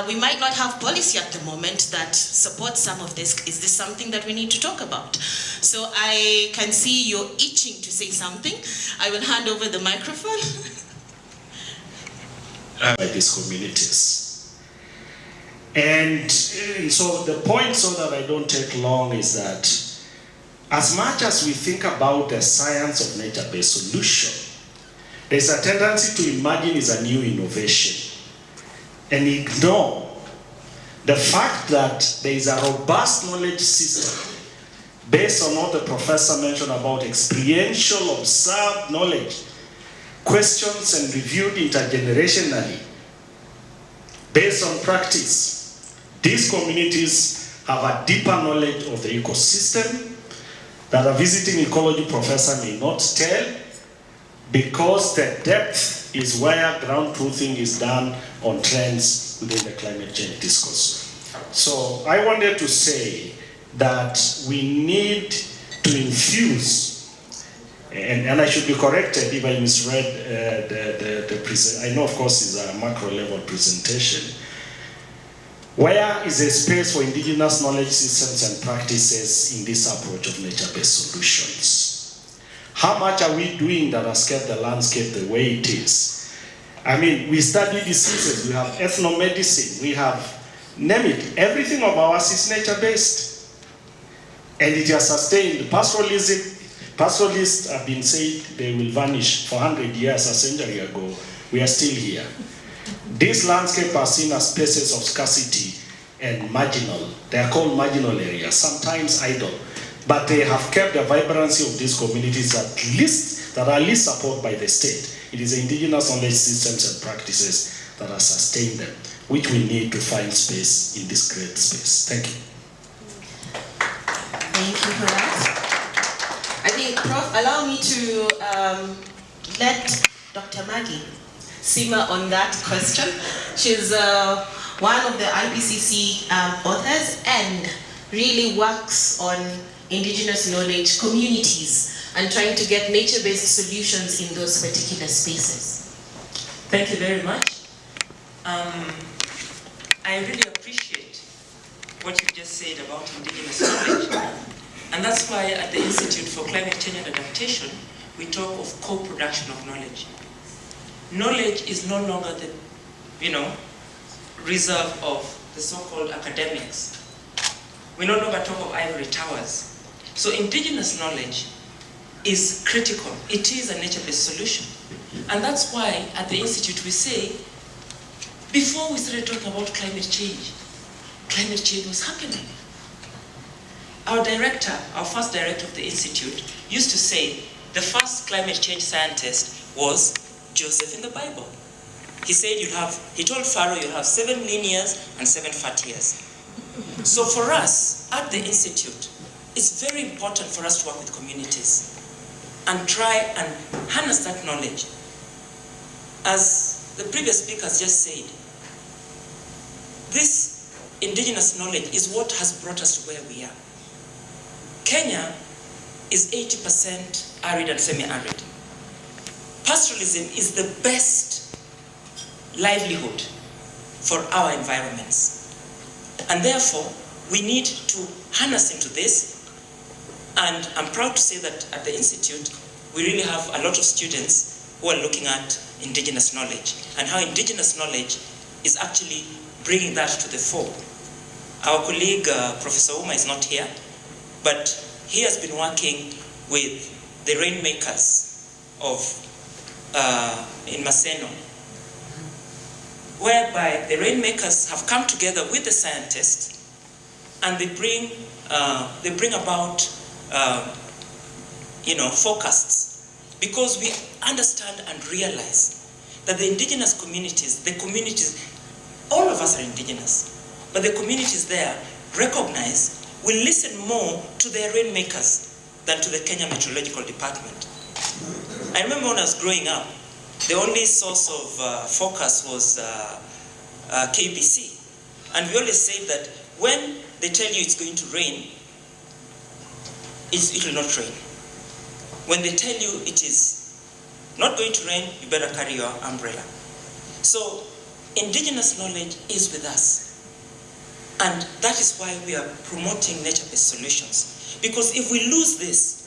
We might not have policy at the moment that supports some of this. Is this something that we need to talk about? So I can see you're itching to say something. I will hand over the microphone. By these communities. And so the point, so that I don't take long, is that as much as we think about the science of nature-based solution, there's a tendency to imagine it's a new innovation and ignore the fact that there is a robust knowledge system based on what the professor mentioned about experiential observed knowledge, questions and reviewed intergenerationally, based on practice. These communities have a deeper knowledge of the ecosystem that a visiting ecology professor may not tell, because the depth is where ground truthing is done on trends within the climate change discourse. So I wanted to say that we need to infuse, and I should be corrected if I misread the present. I know, of course, it's a macro level presentation. Where is a space for indigenous knowledge systems and practices in this approach of nature-based solutions? How much are we doing that has kept the landscape the way it is? I mean, we study diseases, we have ethnomedicine, we have, name it, everything of ours is nature-based. And it has sustained. Pastoralists have been saying they will vanish for 100 years, a century ago. We are still here. These landscapes are seen as spaces of scarcity and marginal. They are called marginal areas, sometimes idle. But they have kept the vibrancy of these communities that are least supported by the state. It is the indigenous knowledge systems and practices that have sustained them, which we need to find space in this great space. Thank you. Thank you for that. I think, Prof, allow me to let Dr. Maggie simmer on that question. She's one of the IPCC authors and really works on indigenous knowledge communities and trying to get nature-based solutions in those particular spaces. Thank you very much. I really appreciate what you just said about indigenous knowledge. And that's why at the Institute for Climate Change and Adaptation, we talk of co-production of knowledge. Knowledge is no longer the, reserve of the so-called academics. We no longer talk of ivory towers. So indigenous knowledge is critical. It is a nature-based solution. And that's why at the Institute we say, before we started talking about climate change was happening. Our director, our first director of the Institute, used to say the first climate change scientist was Joseph in the Bible. He said he told Pharaoh you'll have 7 lean years and 7 fat years. So for us at the Institute, it's very important for us to work with communities and try and harness that knowledge. As the previous speakers just said, this indigenous knowledge is what has brought us to where we are. Kenya is 80% arid and semi-arid. Pastoralism is the best livelihood for our environments. And therefore, we need to harness into this. And I'm proud to say that at the Institute, we really have a lot of students who are looking at indigenous knowledge and how indigenous knowledge is actually bringing that to the fore. Our colleague, Professor Uma, is not here, but he has been working with the rainmakers in Maseno, whereby the rainmakers have come together with the scientists and they bring about forecasts, because we understand and realize that the indigenous communities, all of us are indigenous, but the communities there recognize, will listen more to their rainmakers than to the Kenya Meteorological Department. I remember when I was growing up, the only source of forecast was KBC. And we always say that when they tell you it's going to rain, it will not rain. When they tell you it is not going to rain, you better carry your umbrella. So indigenous knowledge is with us. And that is why we are promoting nature-based solutions. Because if we lose this,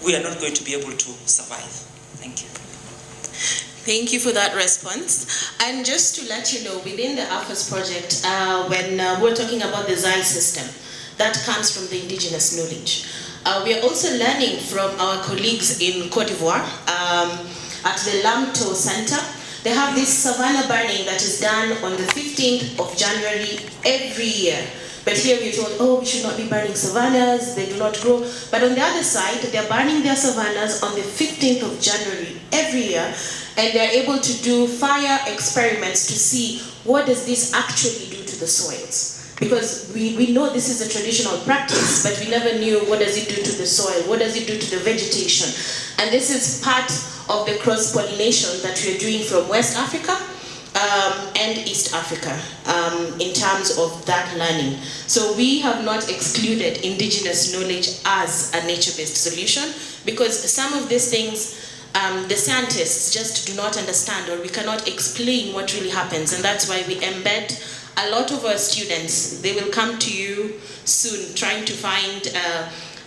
we are not going to be able to survive. Thank you. Thank you for that response. And just to let you know, within the AFAS project, when we're talking about the ZAI system, that comes from the indigenous knowledge. We are also learning from our colleagues in Cote d'Ivoire at the Lamto Center. They have this savanna burning that is done on the 15th of January every year. But here we're told, oh, we should not be burning savannas, they do not grow. But on the other side, they're burning their savannas on the 15th of January every year, and they're able to do fire experiments to see what does this actually do to the soils. Because we know this is a traditional practice, but we never knew what does it do to the soil, what does it do to the vegetation. And this is part of the cross-pollination that we're doing from West Africa and East Africa in terms of that learning. So we have not excluded indigenous knowledge as a nature-based solution, because some of these things the scientists just do not understand, or we cannot explain what really happens. And that's why we embed a lot of our students. They will come to you soon trying to find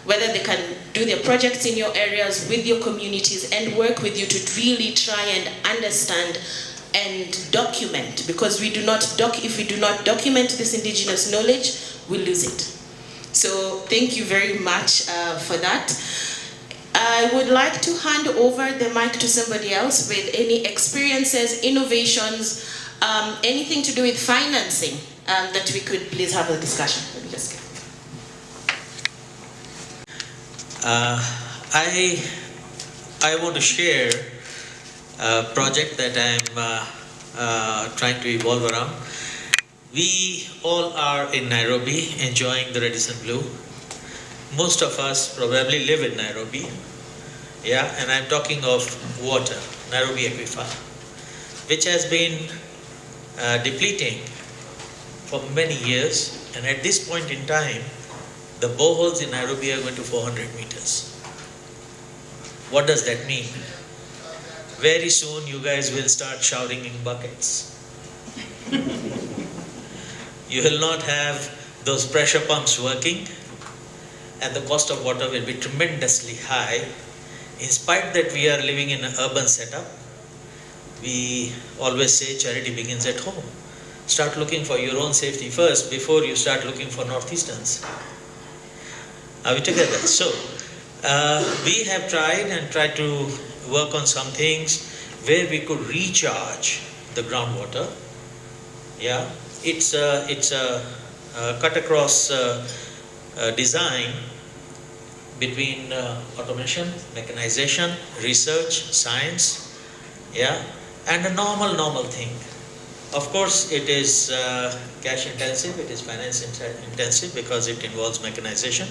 whether they can do their projects in your areas with your communities and work with you to really try and understand and document, because we do not if we do not document this indigenous knowledge, we lose it. So thank you very much for that. I would like to hand over the mic to somebody else with any experiences, innovations, anything to do with financing that we could please have a discussion. Let me just I want to share a project that I'm trying to evolve around. We all are in Nairobi enjoying the Radison Blue. Most of us probably live in Nairobi. Yeah, and I'm talking of water, Nairobi Aquifer, which has been depleting for many years, and at this point in time, the boreholes in Nairobi are going to 400 meters. What does that mean? Very soon you guys will start showering in buckets. You will not have those pressure pumps working, and the cost of water will be tremendously high. In spite that we are living in an urban setup, we always say charity begins at home. Start looking for your own safety first before you start looking for northeasterns. Are we together? So, We have tried to work on some things where we could recharge the groundwater. Yeah, it's a cut across design between automation, mechanization, research, science, yeah, and a normal thing. Of course, it is cash intensive, it is finance intensive because it involves mechanization.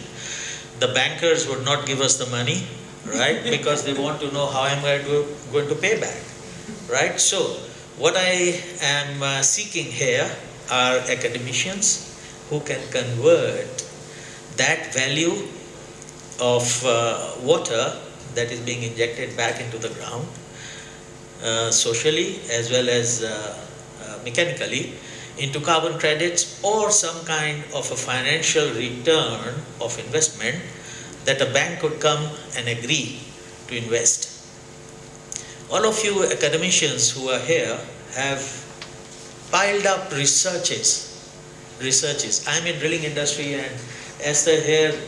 The bankers would not give us the money, right? Because they want to know how am I going to pay back, right? So, what I am seeking here are academicians who can convert that value of water that is being injected back into the ground, socially as well as mechanically, into carbon credits or some kind of a financial return of investment that a bank could come and agree to invest. All of you academicians who are here have piled up researches. I'm in drilling industry, and Esther here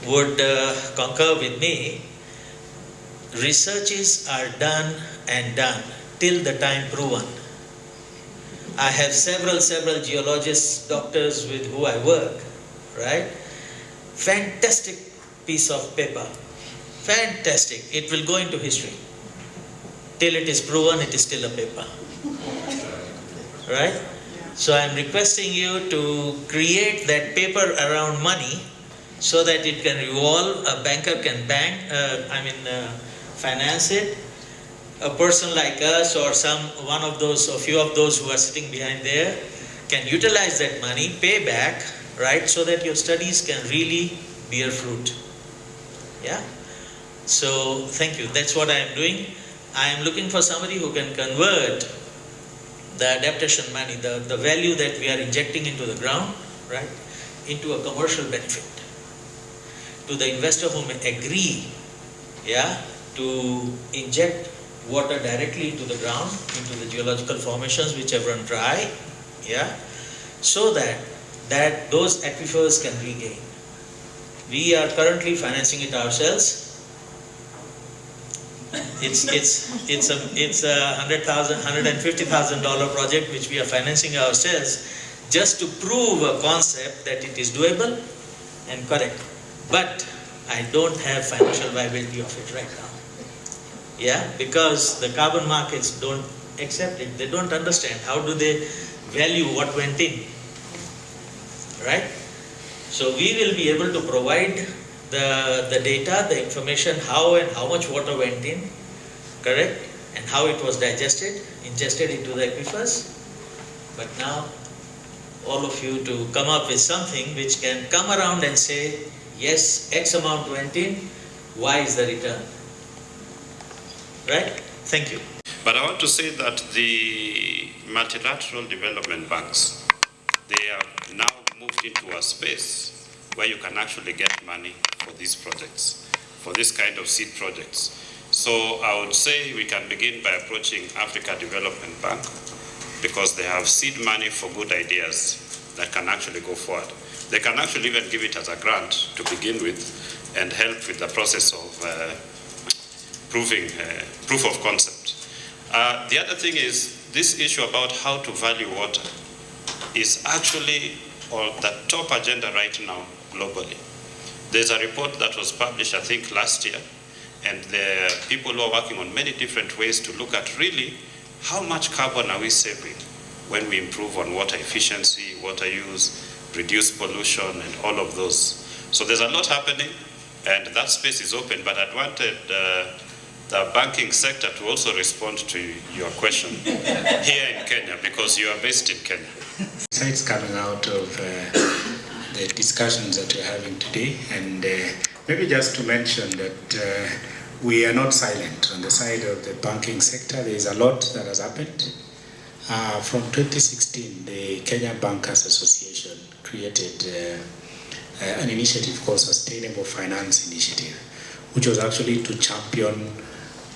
would concur with me. Researches are done and done till the time proven. I have several geologists, doctors with who I work, right? Fantastic piece of paper. Fantastic. It will go into history. Till it is proven, it is still a paper. Right? So I am requesting you to create that paper around money so that it can revolve, a banker can finance it. A person like us or a few of those who are sitting behind there can utilize that money, pay back, right, so that your studies can really bear fruit. Yeah? So, thank you. That's what I am doing. I am looking for somebody who can convert the adaptation money, the value that we are injecting into the ground, right, into a commercial benefit. To the investor who may agree, yeah, to inject water directly into the ground, into the geological formations which have run dry, yeah, so that those aquifers can regain. We are currently financing it ourselves. It's a $150,000 project which we are financing ourselves just to prove a concept that it is doable and correct. But I don't have financial viability of it right now. Yeah, because the carbon markets don't accept it. They don't understand. How do they value what went in? Right? So we will be able to provide the data, the information, how and how much water went in, correct? And how it was ingested into the aquifers. But now, all of you to come up with something which can come around and say, yes, X amount went in, Y is the return. Right? Thank you. But I want to say that the multilateral development banks, they have now moved into a space where you can actually get money for these projects, for this kind of seed projects. So I would say we can begin by approaching Africa Development Bank because they have seed money for good ideas that can actually go forward. They can actually even give it as a grant to begin with and help with the process of proof of concept. The other thing is this issue about how to value water is actually on the top agenda right now globally. There's a report that was published, I think, last year, and there are people who are working on many different ways to look at really how much carbon are we saving when we improve on water efficiency, water use, reduce pollution, and all of those. So there's a lot happening, and that space is open, but I wanted the banking sector to also respond to your question here in Kenya, because you are based in Kenya. Insights coming out of the discussions that we're having today, and maybe just to mention that we are not silent on the side of the banking sector. There is a lot that has happened. From 2016, the Kenya Bankers Association created an initiative called Sustainable Finance Initiative, which was actually to champion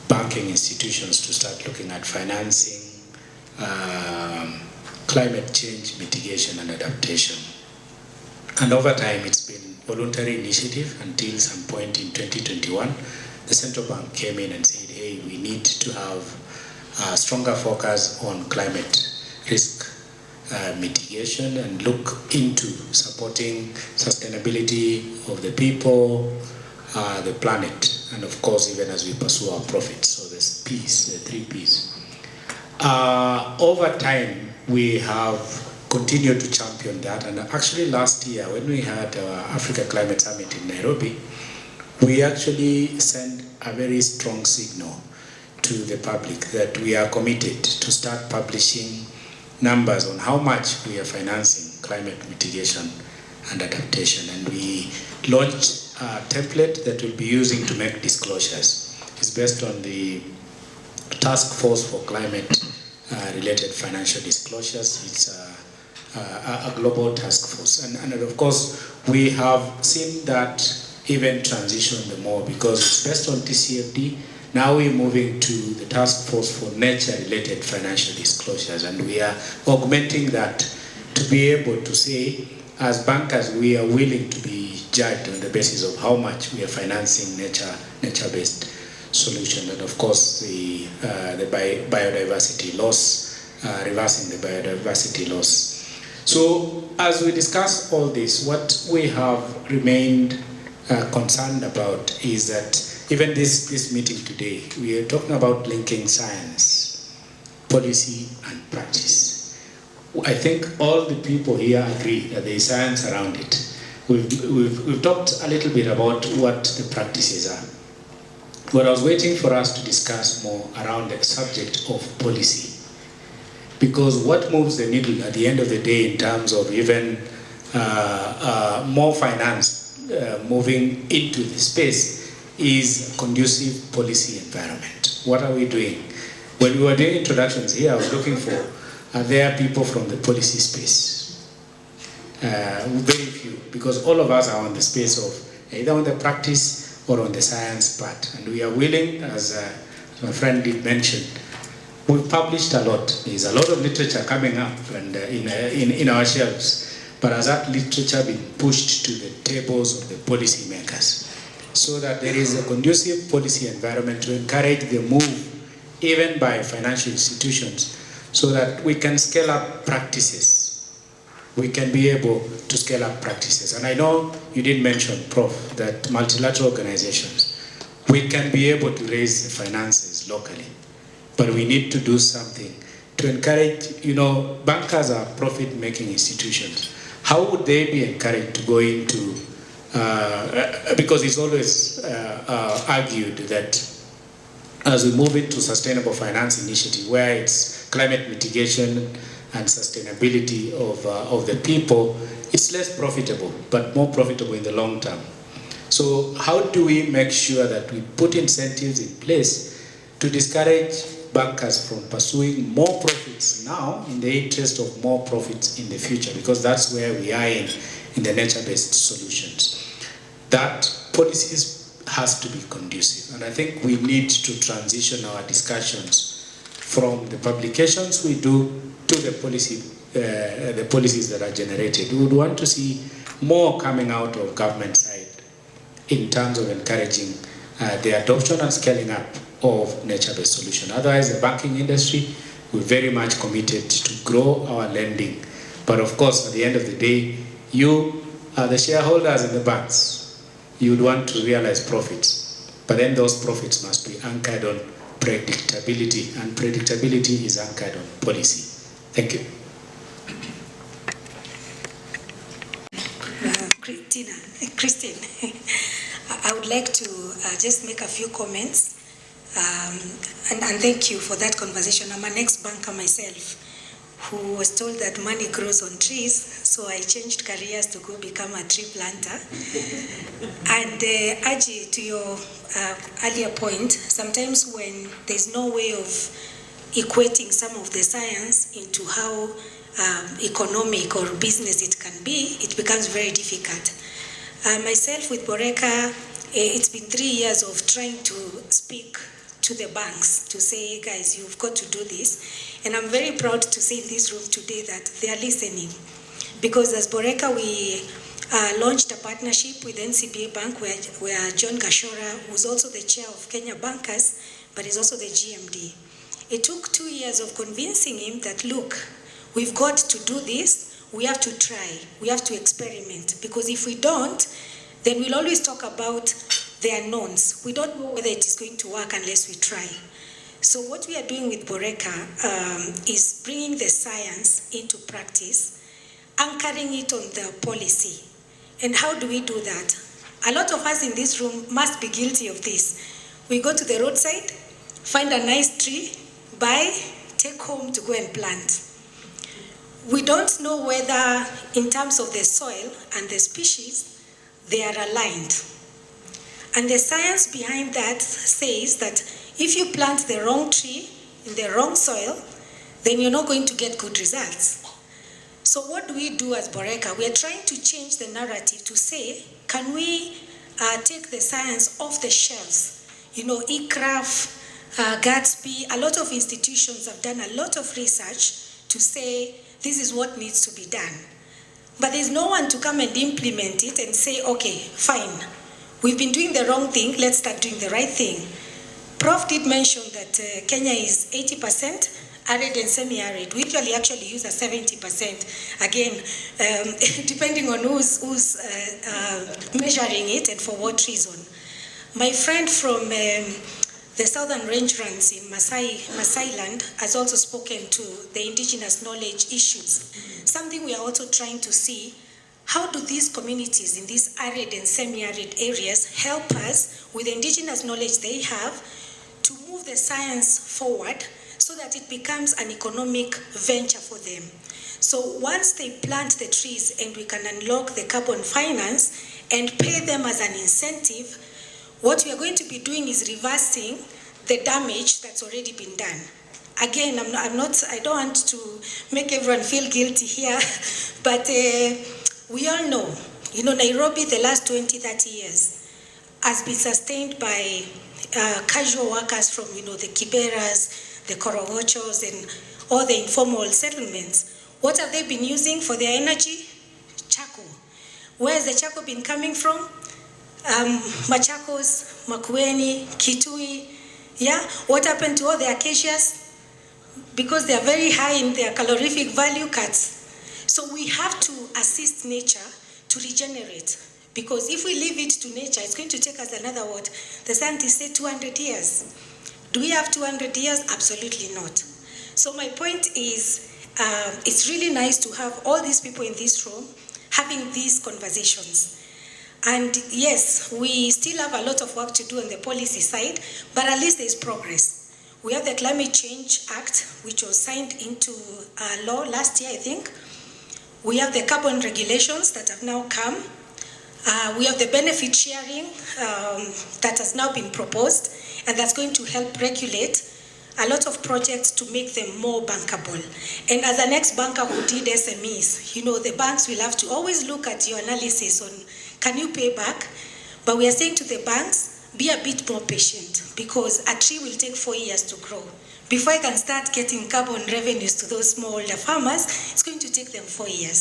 banking institutions to start looking at financing climate change mitigation and adaptation. And over time, it's been voluntary initiative until some point in 2021. The central bank came in and said, hey, we need to have a stronger focus on climate risk mitigation and look into supporting sustainability of the people, the planet, and of course, even as we pursue our profits. So there's P's, the 3 P's. Over time, we have continued to champion that, and actually last year when we had our Africa Climate Summit in Nairobi, we actually sent a very strong signal to the public that we are committed to start publishing numbers on how much we are financing climate mitigation and adaptation, and we launched a template that we'll be using to make disclosures. It's based on the Task Force for Climate related financial disclosures. It's a global task force, and of course we have seen that even transition the more because it's based on TCFD. Now we're moving to the Task Force for Nature related financial disclosures, and we are augmenting that to be able to say, as bankers, we are willing to be judged on the basis of how much we are financing nature-based solution, and of course the biodiversity loss, reversing the biodiversity loss. So as we discuss all this, what we have remained concerned about is that even this meeting today, we are talking about linking science, policy, and practice. I think all the people here agree that there is science around it. We've talked a little bit about what the practices are. But I was waiting for us to discuss more around the subject of policy. Because what moves the needle at the end of the day in terms of even more finance moving into the space is conducive policy environment. What are we doing? When we were doing introductions here, I was looking for, are there people from the policy space? Very few, because all of us are on the space of either on the practice or on the science part. And we are willing, as my friend did mention, we've published a lot. There's a lot of literature coming up and in our shelves. But has that literature been pushed to the tables of the policy makers so that there is a conducive policy environment to encourage the move, even by financial institutions, so that we can scale up practices. We can be able to scale up practices. And I know you did mention, Prof, that multilateral organizations, we can be able to raise the finances locally. But we need to do something to encourage, bankers are profit-making institutions. How would they be encouraged to go into, because it's always argued that as we move into sustainable finance initiative, where it's climate mitigation and sustainability of the people, it's less profitable, but more profitable in the long term. So how do we make sure that we put incentives in place to discourage bankers from pursuing more profits now in the interest of more profits in the future, because that's where we are in the nature-based solutions. That policies has to be conducive, and I think we need to transition our discussions from the publications we do to the policies that are generated. We would want to see more coming out of government side in terms of encouraging the adoption and scaling up of nature-based solution. Otherwise, the banking industry, we're very much committed to grow our lending. But of course, at the end of the day, you are the shareholders in the banks. You would want to realize profits. But then those profits must be anchored on predictability, and predictability is anchored on policy. Thank you. Christine, I would like to just make a few comments. And thank you for that conversation. I'm an ex-banker myself who was told that money grows on trees, so I changed careers to go become a tree planter. And Aji, to your earlier point, sometimes when there's no way of equating some of the science into how economic or business it can be, it becomes very difficult. Myself with Boreka, it's been 3 years of trying to speak to the banks to say, guys, you've got to do this. And I'm very proud to say in this room today that they are listening. Because as Boreka, we launched a partnership with NCBA Bank where John Gashora, who's also the chair of Kenya Bankers, but is also the GMD. It took 2 years of convincing him that, look, we've got to do this, we have to try, we have to experiment, because if we don't, then we'll always talk about the unknowns. We don't know whether it is going to work unless we try. So what we are doing with Boreka is bringing the science into practice, anchoring it on the policy. And how do we do that? A lot of us in this room must be guilty of this. We go to the roadside, find a nice tree, buy, take home to go and plant. We don't know whether in terms of the soil and the species, they are aligned. And the science behind that says that if you plant the wrong tree in the wrong soil, then you're not going to get good results. So what do we do as Boreka? We are trying to change the narrative to say, can we take the science off the shelves? You know, ICRAF, Gatsby, a lot of institutions have done a lot of research to say this is what needs to be done. But there's no one to come and implement it and say, okay, fine, we've been doing the wrong thing, let's start doing the right thing. Prof did mention that Kenya is 80% arid and semi-arid. We usually actually use a 70%. Again, depending on who's measuring it and for what reason. My friend from the Southern Rangelands in Masai Land has also spoken to the indigenous knowledge issues. Something we are also trying to see, how do these communities in these arid and semi-arid areas help us with the indigenous knowledge they have to move the science forward so that it becomes an economic venture for them. So once they plant the trees and we can unlock the carbon finance and pay them as an incentive, what we are going to be doing is reversing the damage that's already been done. Again, I don't want to make everyone feel guilty here, but we all know, you know, Nairobi the last 20, 30 years has been sustained by casual workers from, you know, the Kiberas, the Korogochos, and all the informal settlements. What have they been using for their energy? Charcoal. Where has the charcoal been coming from? Machakos, Makueni, Kitui. Yeah? What happened to all the acacias? Because they are very high in their calorific value cuts. So we have to assist nature to regenerate. Because if we leave it to nature, it's going to take us another, what? The scientists say 200 years. Do we have 200 years? Absolutely not. So my point is, it's really nice to have all these people in this room having these conversations. And yes, we still have a lot of work to do on the policy side, but at least there's progress. We have the Climate Change Act, which was signed into law last year, I think. We have the carbon regulations that have now come. We have the benefit sharing that has now been proposed, and that's going to help regulate a lot of projects to make them more bankable. And as an ex-banker who did SMEs, you know, the banks will have to always look at your analysis on, can you pay back? But we are saying to the banks, be a bit more patient, because a tree will take 4 years to grow. Before I can start getting carbon revenues to those smallholder farmers, it's going to take them 4 years.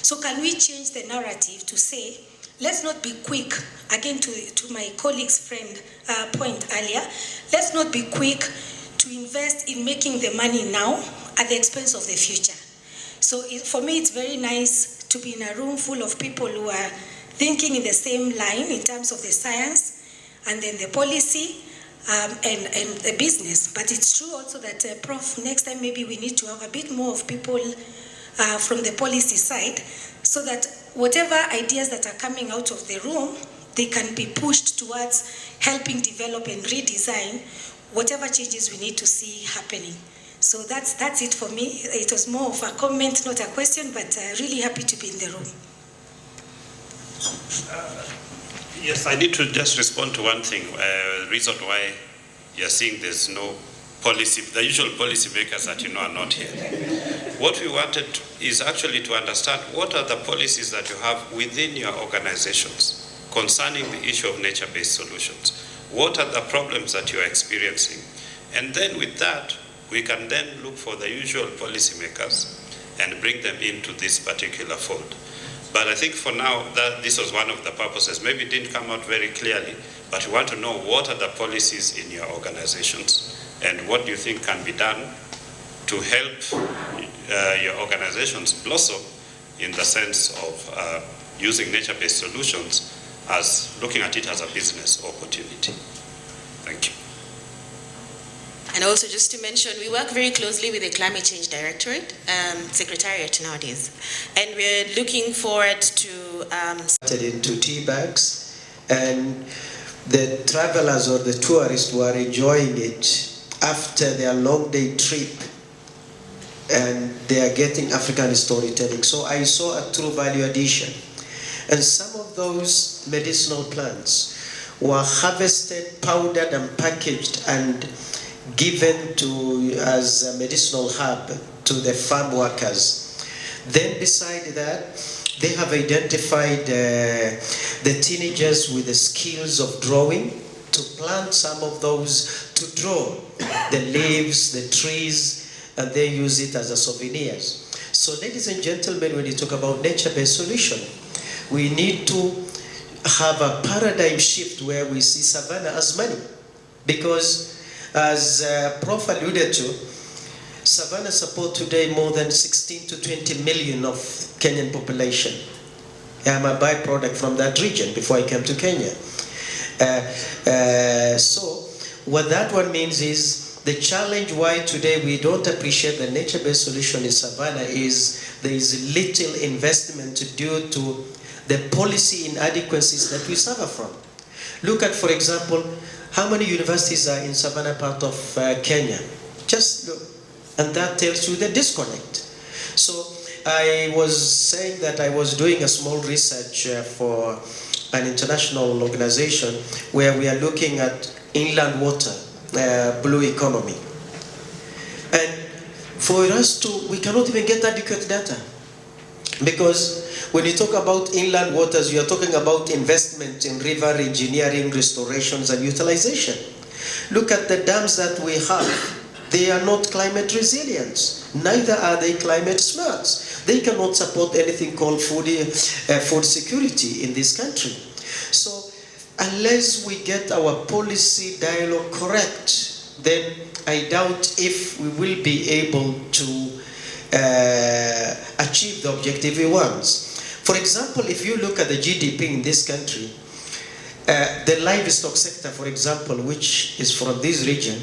So can we change the narrative to say, let's not be quick, again to my colleague's friend point earlier, let's not be quick to invest in making the money now at the expense of the future. So for me, it's very nice to be in a room full of people who are thinking in the same line in terms of the science and then the policy and the business. But it's true also that, Prof, next time maybe we need to have a bit more of people from the policy side so that whatever ideas that are coming out of the room, they can be pushed towards helping develop and redesign whatever changes we need to see happening. So that's it for me. It was more of a comment, not a question, but really happy to be in the room. Yes, I need to just respond to one thing. Reason why you're seeing there's no policy, the usual policy makers that you know are not here. What we wanted is actually to understand what are the policies that you have within your organizations concerning the issue of nature-based solutions. What are the problems that you are experiencing? And then with that, we can then look for the usual policymakers and bring them into this particular fold. But I think for now, that this was one of the purposes. Maybe it didn't come out very clearly, but we want to know what are the policies in your organizations and what do you think can be done to help your organizations blossom in the sense of using nature-based solutions as looking at it as a business opportunity. Thank you. And also just to mention, we work very closely with the Climate Change Directorate, Secretariat nowadays, and we're looking forward to... into tea bags, and the travelers or the tourists were enjoying it after their long day trip, and they are getting African storytelling. So I saw a true value addition. And some of those medicinal plants were harvested, powdered, and packaged and given to as a medicinal herb to the farm workers. Then beside that, they have identified the teenagers with the skills of drawing to plant some of those, to draw the leaves, the trees, and they use it as a souvenirs. So ladies and gentlemen, when you talk about nature-based solution, we need to have a paradigm shift where we see Savannah as money. Because as Prof alluded to, Savannah support today more than 16 to 20 million of Kenyan population. I'm a byproduct from that region before I came to Kenya. So what that one means is the challenge why today we don't appreciate the nature-based solution in Savannah is there is little investment due to the policy inadequacies that we suffer from. Look at, for example, how many universities are in Savannah part of Kenya? Just look, and that tells you the disconnect. So I was saying that I was doing a small research for an international organization where we are looking at inland water, blue economy. And for us we cannot even get adequate data. Because when you talk about inland waters, you are talking about investment in river engineering, restorations, and utilization. Look at the dams that we have. They are not climate resilient. Neither are they climate smart. They cannot support anything called food security in this country. So unless we get our policy dialogue correct, then I doubt if we will be able to achieve the objective we want. For example, if you look at the GDP in this country, the livestock sector, for example, which is from this region,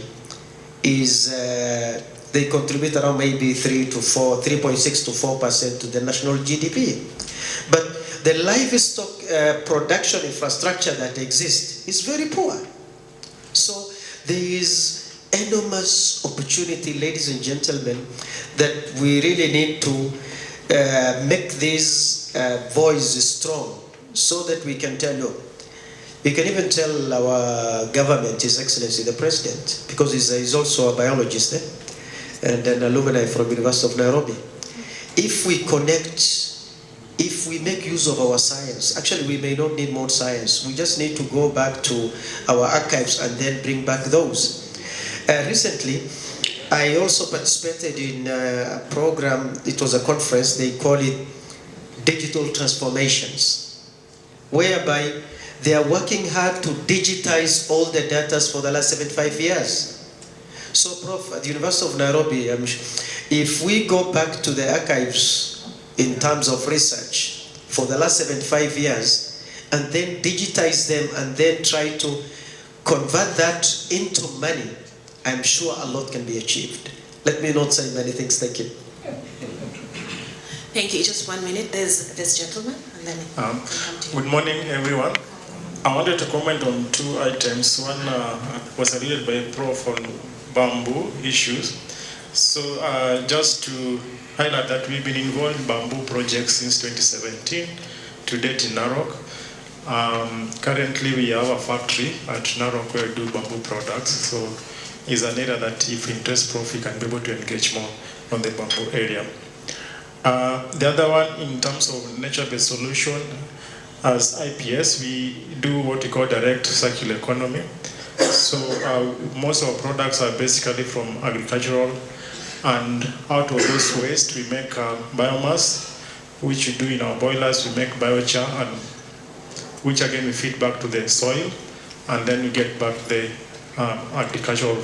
is they contribute around maybe 3.6 to 4% to the national GDP. But the livestock production infrastructure that exists is very poor. So there is enormous opportunity, ladies and gentlemen, that we really need to make this voice strong so that we can tell you. We can even tell our government, His Excellency the President, because he's also a biologist and an alumni from University of Nairobi. If we connect, if we make use of our science, actually we may not need more science, we just need to go back to our archives and then bring back those. Recently, I also participated in a program, it was a conference, they call it Digital Transformations, whereby they are working hard to digitize all the data for the last 75 years. So, Prof, at the University of Nairobi, if we go back to the archives in terms of research for the last 75 years, and then digitize them and then try to convert that into money, I'm sure a lot can be achieved. Let me not say many things. Thank you. Thank you. Just 1 minute. There's this gentleman, and then come to you. Good morning, everyone. I wanted to comment on two items. One was alluded by Prof on bamboo issues. So just to highlight that we've been involved in bamboo projects since 2017 to date in Narok. Currently, we have a factory at Narok where we do bamboo products. So is an area that if interest Prof, you can be able to engage more on the bamboo area. The other one, in terms of nature-based solution, as IPS, we do what we call direct circular economy. So most of our products are basically from agricultural, and out of those waste, we make biomass, which we do in our boilers. We make biochar, and which again we feed back to the soil, and then we get back the agricultural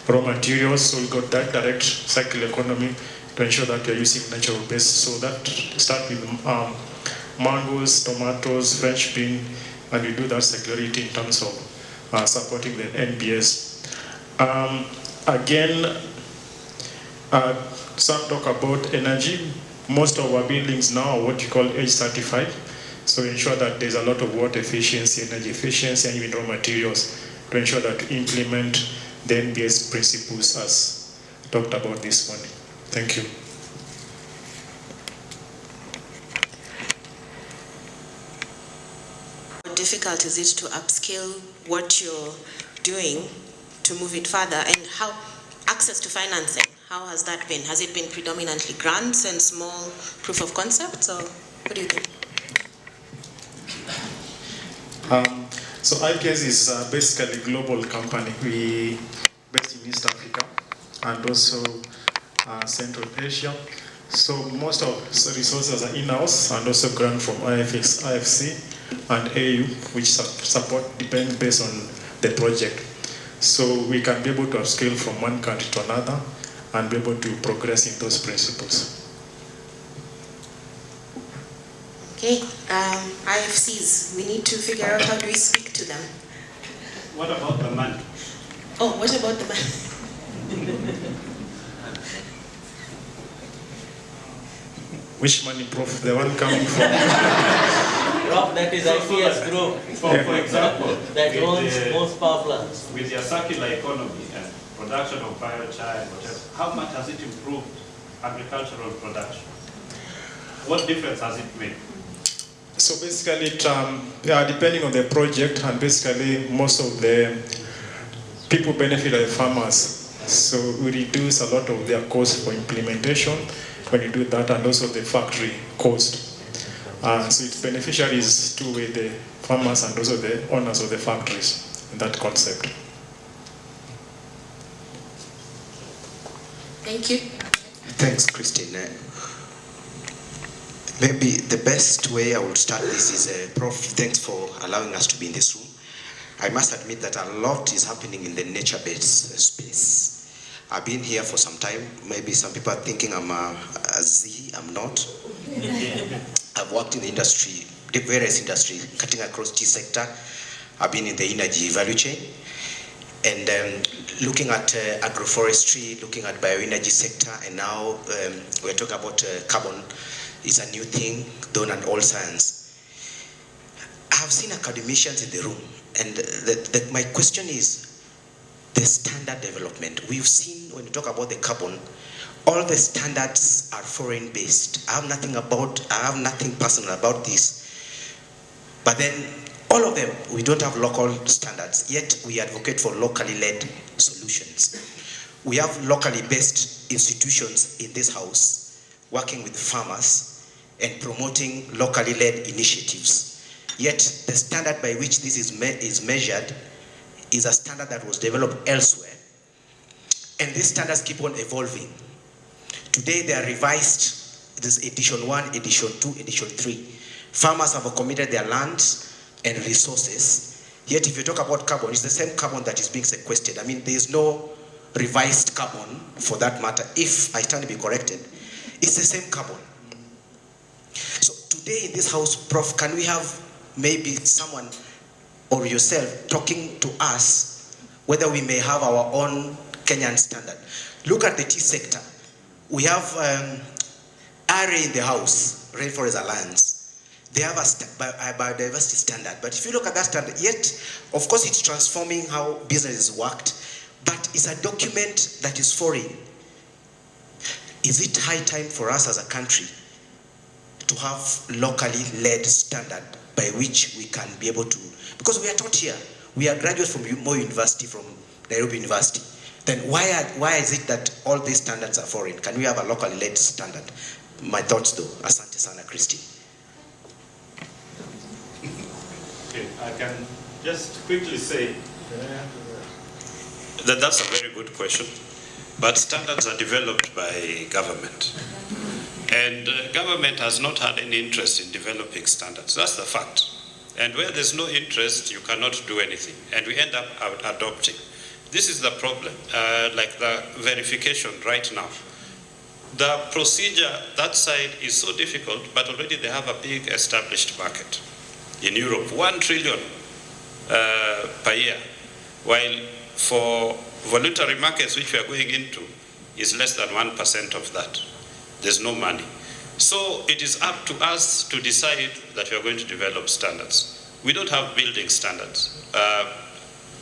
raw materials. So we got that direct cycle economy to ensure that we are using natural base. So that start with mangoes, tomatoes, French bean, and we do that circularity in terms of supporting the NBS. Again, some talk about energy. Most of our buildings now are what you call age certified. So ensure that there's a lot of water efficiency, energy efficiency, and even raw materials to ensure that we implement the NBS principles as talked about this morning. Thank you. How difficult is it to upscale what you're doing to move it further, and how access to financing, how has that been? Has it been predominantly grants and small proof of concepts, or what do you think? So IPS is basically a global company. We based in East Africa and also Central Asia. So most of the resources are in-house and also grant from IFS, IFC and AU, which support depends based on the project. So we can be able to upscale from one country to another and be able to progress in those principles. Okay, IFCs, we need to figure out how do we speak to them. What about the money? Oh, what about the money? Which money, Prof? The one coming from? Prof, that is IPS group. For example, that owns most power plants. With your circular economy and production of biochar and whatever, how much has it improved agricultural production? What difference has it made? So basically, depending on the project, and basically most of the people benefit are the farmers. So we reduce a lot of their cost for implementation when you do that, and also the factory cost. So its beneficiaries two-way, the farmers and also the owners of the factories in that concept. Thank you. Thanks, Christine. Maybe the best way I will start this is, Prof, thanks for allowing us to be in this room. I must admit that a lot is happening in the nature-based space. I've been here for some time. Maybe some people are thinking I'm a Z, I'm not. I've worked in the industry, the various industries, cutting across T sector. I've been in the energy value chain. And looking at agroforestry, looking at bioenergy sector, and now we're talking about carbon. It's a new thing, done and all science. I have seen academicians in the room, and my question is the standard development. We've seen, when you talk about the carbon, all the standards are foreign based. I have nothing personal about this. But then, all of them, we don't have local standards, yet we advocate for locally led solutions. We have locally based institutions in this house working with farmers and promoting locally led initiatives. Yet the standard by which this is measured is a standard that was developed elsewhere. And these standards keep on evolving. Today they are revised. This is edition 1, edition 2, edition 3. Farmers have committed their lands and resources. Yet if you talk about carbon, it's the same carbon that is being sequestered. I mean, there is no revised carbon for that matter. If I stand to be corrected, it's the same carbon. So today in this house, Prof, can we have maybe someone or yourself talking to us whether we may have our own Kenyan standard? Look at the tea sector. We have RA in the house, Rainforest Alliance. They have a biodiversity standard. But if you look at that standard, yet, of course, it's transforming how business is worked, but it's a document that is foreign. Is it high time for us as a country to have locally led standard by which we can be able to, because we are taught here, we are graduates from Moi University, from Nairobi University. Then why is it that all these standards are foreign? Can we have a locally led standard? My thoughts though. Asante sana, Christy. Okay, I can just quickly say that that's a very good question. But standards are developed by government. And government has not had any interest in developing standards. That's the fact. And where there's no interest, you cannot do anything. And we end up adopting. This is the problem, like the verification right now. The procedure, that side is so difficult, but already they have a big established market. In Europe, 1 trillion per year, while for voluntary markets which we are going into is less than 1% of that. There's no money. So it is up to us to decide that we are going to develop standards. We don't have building standards.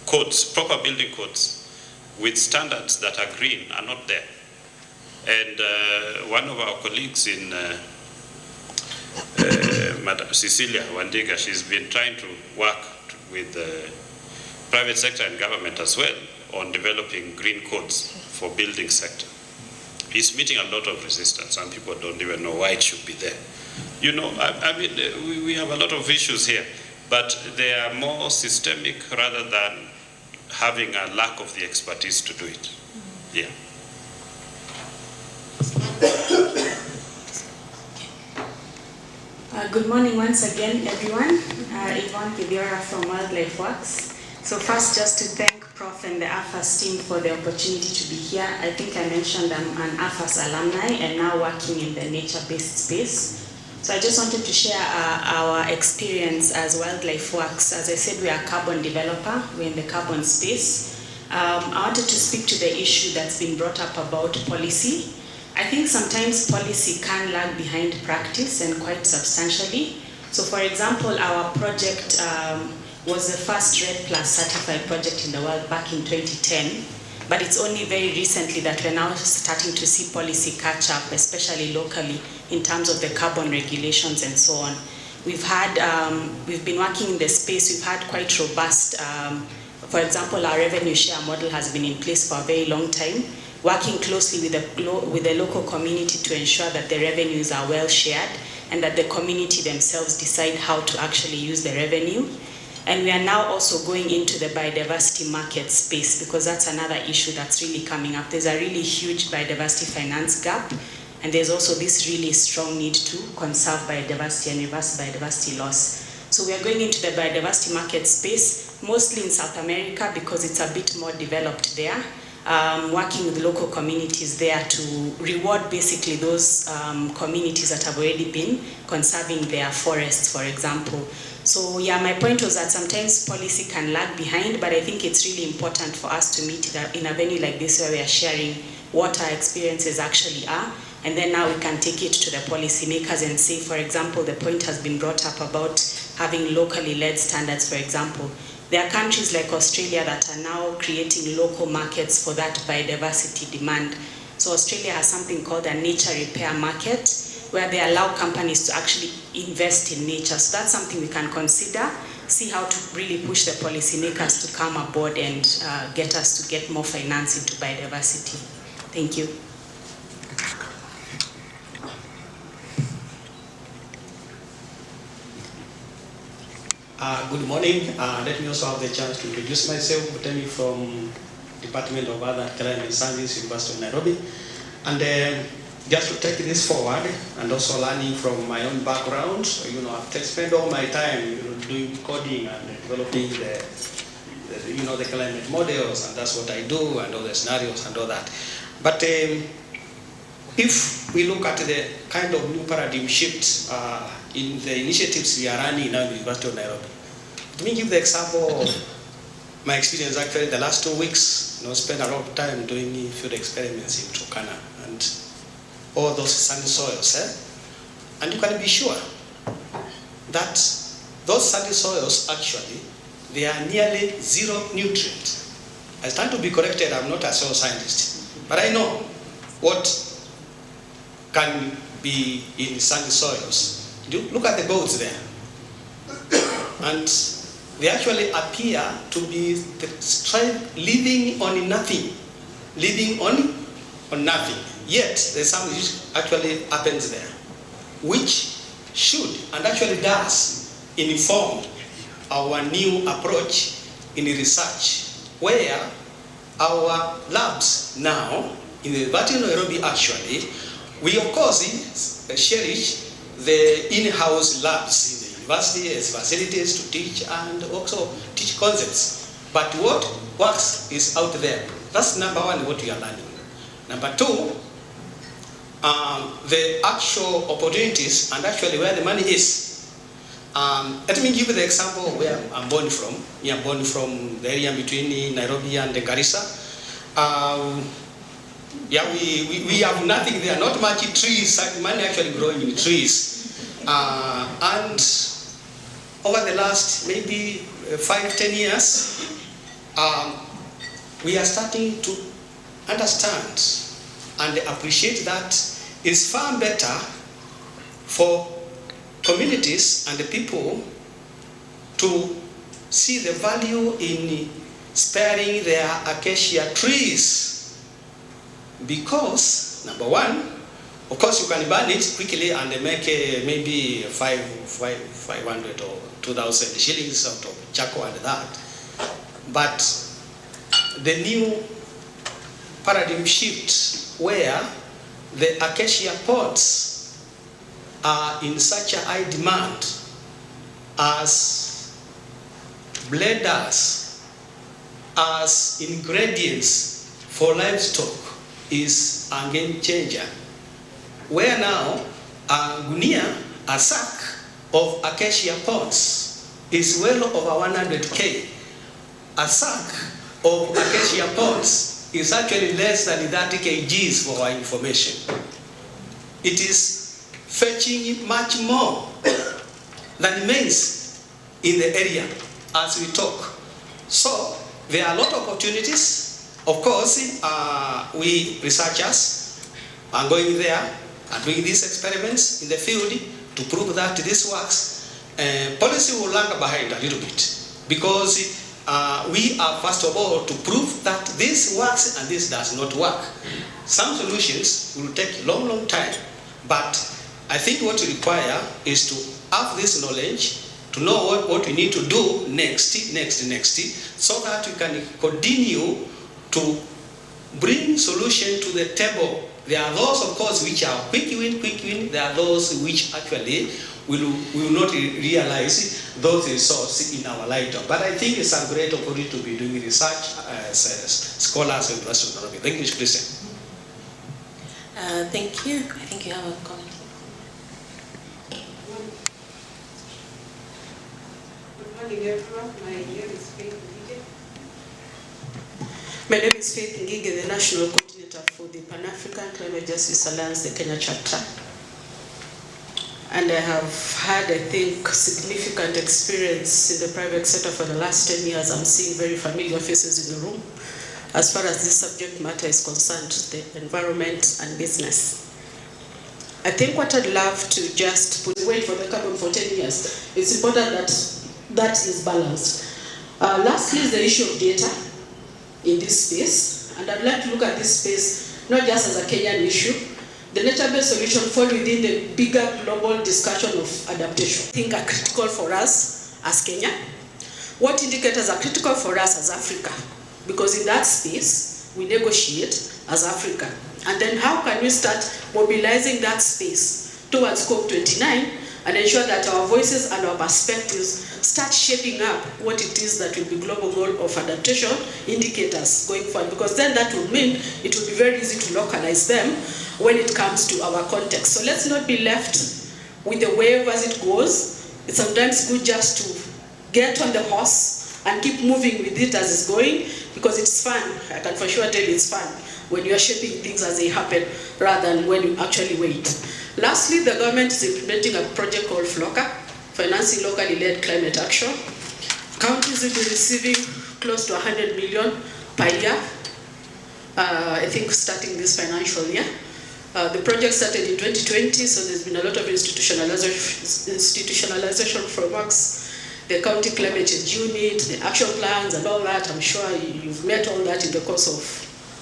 Codes, proper building codes with standards that are green are not there. And one of our colleagues in Madam Cecilia Wandiga, she's been trying to work with the private sector and government as well on developing green codes for building sector. It's meeting a lot of resistance. Some people don't even know why it should be there. You know, I mean, we have a lot of issues here, but they are more systemic rather than having a lack of the expertise to do it. Yeah. Good morning once again, everyone. Yvonne Kibiora from Wildlife Works. So first, just to thank Prof and the AFAS team for the opportunity to be here. I think I mentioned I'm an AFAS alumni and now working in the nature-based space. So I just wanted to share our experience as Wildlife Works. As I said, we are a carbon developer. We're in the carbon space. I wanted to speak to the issue that's been brought up about policy. I think sometimes policy can lag behind practice and quite substantially. So for example, our project was the first RED Plus certified project in the world back in 2010, but it's only very recently that we're now starting to see policy catch up, especially locally, in terms of the carbon regulations and so on. We've been working in the space, we've had quite robust, for example, our revenue share model has been in place for a very long time, working closely with the local community to ensure that the revenues are well shared and that the community themselves decide how to actually use the revenue. And we are now also going into the biodiversity market space because that's another issue that's really coming up. There's a really huge biodiversity finance gap, and there's also this really strong need to conserve biodiversity and reverse biodiversity loss. So we are going into the biodiversity market space, mostly in South America because it's a bit more developed there. Working with local communities there to reward basically those communities that have already been conserving their forests, for example. So yeah, my point was that sometimes policy can lag behind, but I think it's really important for us to meet in a venue like this where we are sharing what our experiences actually are, and then now we can take it to the policymakers and say, for example, the point has been brought up about having locally led standards, for example. There are countries like Australia that are now creating local markets for that biodiversity demand. So Australia has something called a nature repair market, where they allow companies to actually invest in nature. So that's something we can consider, see how to really push the policymakers to come aboard and get us to get more finance into biodiversity. Thank you. Good morning. Let me also have the chance to introduce myself. Mutemi from Department of Other Climate Sciences, University of Nairobi. And just to take this forward, and also learning from my own background, you know, I've spent all my time, doing coding and developing the climate models, and that's what I do, and all the scenarios and all that. But if we look at the kind of new paradigm shift in the initiatives we are running now in the University of Nairobi, let me give the example of my experience actually the last 2 weeks. Spent a lot of time doing field experiments in Turkana and all those sandy soils. And you can be sure that those sandy soils actually, they are nearly zero nutrient. I stand to be corrected, I'm not a soil scientist, but I know what can be in sandy soils. Look at the boats there. And they actually appear to be living on nothing. Living on nothing. Yet, there's something which actually happens there, which should, and actually does, inform our new approach in research, where our labs now, in the University of Nairobi actually, We, of course, cherish the in-house labs in the university as facilities to teach and also teach concepts. But what works is out there. That's number one, what we are learning. Number two, the actual opportunities and actually where the money is. Let me give you the example of where I'm born from. I'm born from the area between Nairobi and Garissa. Yeah, we have nothing there, not much trees, money actually growing in trees. And over the last maybe 5-10 years, we are starting to understand and appreciate that it's far better for communities and the people to see the value in sparing their acacia trees, because number one, of course you can burn it quickly and make maybe 500 or 2,000 shillings out of charcoal and that. But the new paradigm shift where the acacia pods are in such a high demand as blenders, as ingredients for livestock is a game changer. Where now a gunia, a sack of acacia pods is well over 100K. A sack of acacia pods is actually less than 30 kgs for our information. It is fetching much more than maize in the area as we talk. So there are a lot of opportunities. Of course, we researchers are going there and doing these experiments in the field to prove that this works. Policy will lag behind a little bit because we are first of all to prove that this works and this does not work. Some solutions will take long time, but I think what we require is to have this knowledge, to know what we need to do next, so that we can continue to bring solution to the table. There are those, of course, which are quick win. There are those which actually will not realize those resources in our lifetime. But I think it's a great opportunity to be doing research as scholars at the University of Nairobi. Thank you, Christian. Thank you. I think you have a comment. Good morning, everyone. My name is Faith Ngige. My name is Faith Ngige, the National Coordinator for the Pan-African Climate Justice Alliance, the Kenya chapter. And I have had, I think, significant experience in the private sector for the last 10 years. I'm seeing very familiar faces in the room as far as this subject matter is concerned, the environment and business. I think what I'd love to just wait for the carbon for 10 years. It's important that that is balanced. Lastly is the issue of data in this space. And I'd like to look at this space not just as a Kenyan issue. The nature-based solution fall within the bigger global discussion of adaptation. I think are critical for us as Kenya. What indicators are critical for us as Africa? Because in that space, we negotiate as Africa. And then how can we start mobilizing that space towards COP29 and ensure that our voices and our perspectives start shaping up what it is that will be global goal of adaptation indicators going forward? Because then that will mean it will be very easy to localize them when it comes to our context. So let's not be left with the wave as it goes. It's sometimes good just to get on the horse and keep moving with it as it's going, because it's fun. I can for sure tell you it's fun when you are shaping things as they happen rather than when you actually wait. Lastly, the government is implementing a project called FLOCA, Financing Locally Led Climate Action. Counties will be receiving close to 100 million per year, I think starting this financial year. The project started in 2020, so there's been a lot of institutionalization frameworks, the county climate change unit, the action plans and all that. I'm sure you've met all that in the course of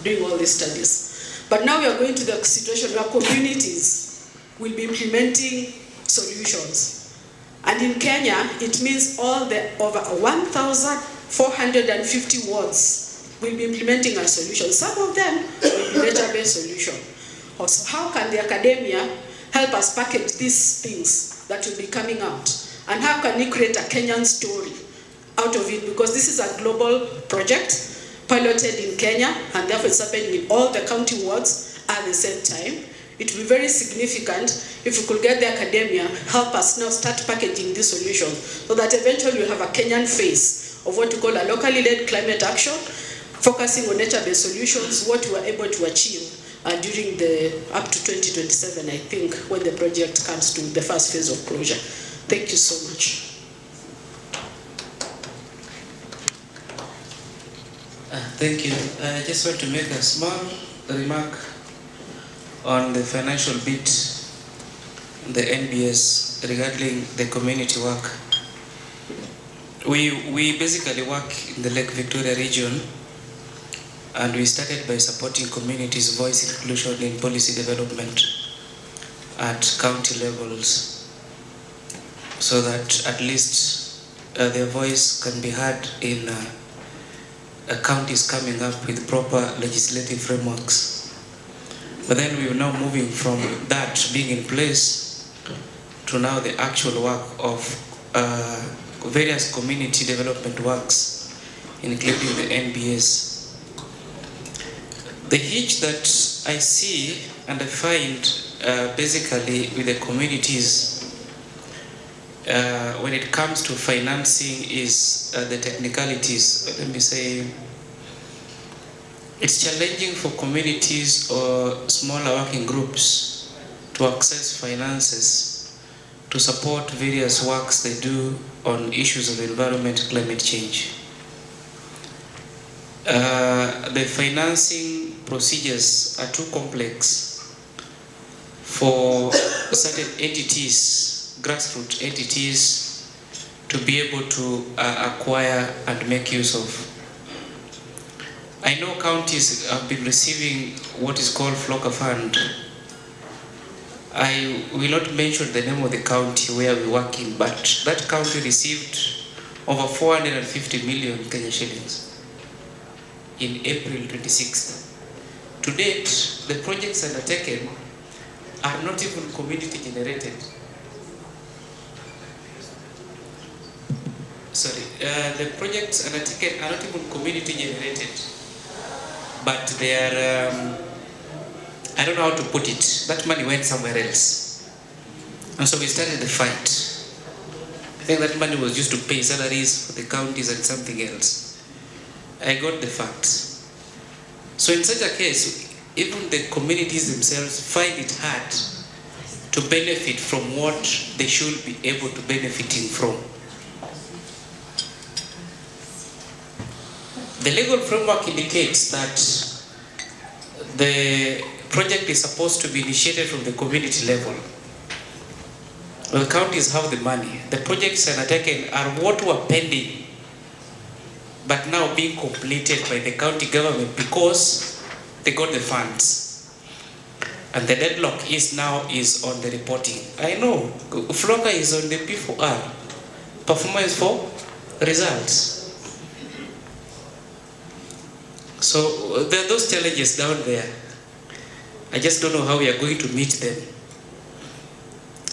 doing all these studies. But now we are going to the situation where communities will be implementing solutions. And in Kenya, it means all the over 1,450 wards will be implementing a solution. Some of them will be nature-based solution. Also, how can the academia help us package these things that will be coming out? And how can we create a Kenyan story out of it? Because this is a global project piloted in Kenya, and therefore it's happening in all the county wards at the same time. It will be very significant if we could get the academia help us now start packaging these solutions, so that eventually we have a Kenyan face of what we call a locally led climate action, focusing on nature-based solutions, what we were able to achieve during the up to 2027, I think, when the project comes to the first phase of closure. Thank you so much. Thank you. I just want to make a small remark on the financial bit, the NBS, regarding the community work. We basically work in the Lake Victoria region, and we started by supporting communities' voice inclusion in policy development at county levels, so that at least their voice can be heard in counties coming up with proper legislative frameworks. But then we are now moving from that being in place to now the actual work of various community development works, including the NBS. The hitch that I see and I find basically with the communities when it comes to financing is the technicalities. Let me say, it's challenging for communities or smaller working groups to access finances to support various works they do on issues of environment, climate change. The financing procedures are too complex for certain entities, grassroots entities, to be able to acquire and make use of. I know counties have been receiving what is called Flocker Fund. I will not mention the name of the county where we work in, but that county received over 450 million Kenya shillings in April 26th. To date, the projects undertaken are not even community generated. The projects undertaken are not even community generated, but they are, I don't know how to put it, that money went somewhere else. And so we started the fight. I think that money was used to pay salaries for the counties and something else. I got the facts. So in such a case, even the communities themselves find it hard to benefit from what they should be able to benefiting from. The legal framework indicates that the project is supposed to be initiated from the community level. The counties have the money. The projects undertaken are what were pending, but now being completed by the county government because they got the funds. And the deadlock is now on the reporting. I know, Flocker is on the P4R, performance for results. So there are those challenges down there. I just don't know how we are going to meet them.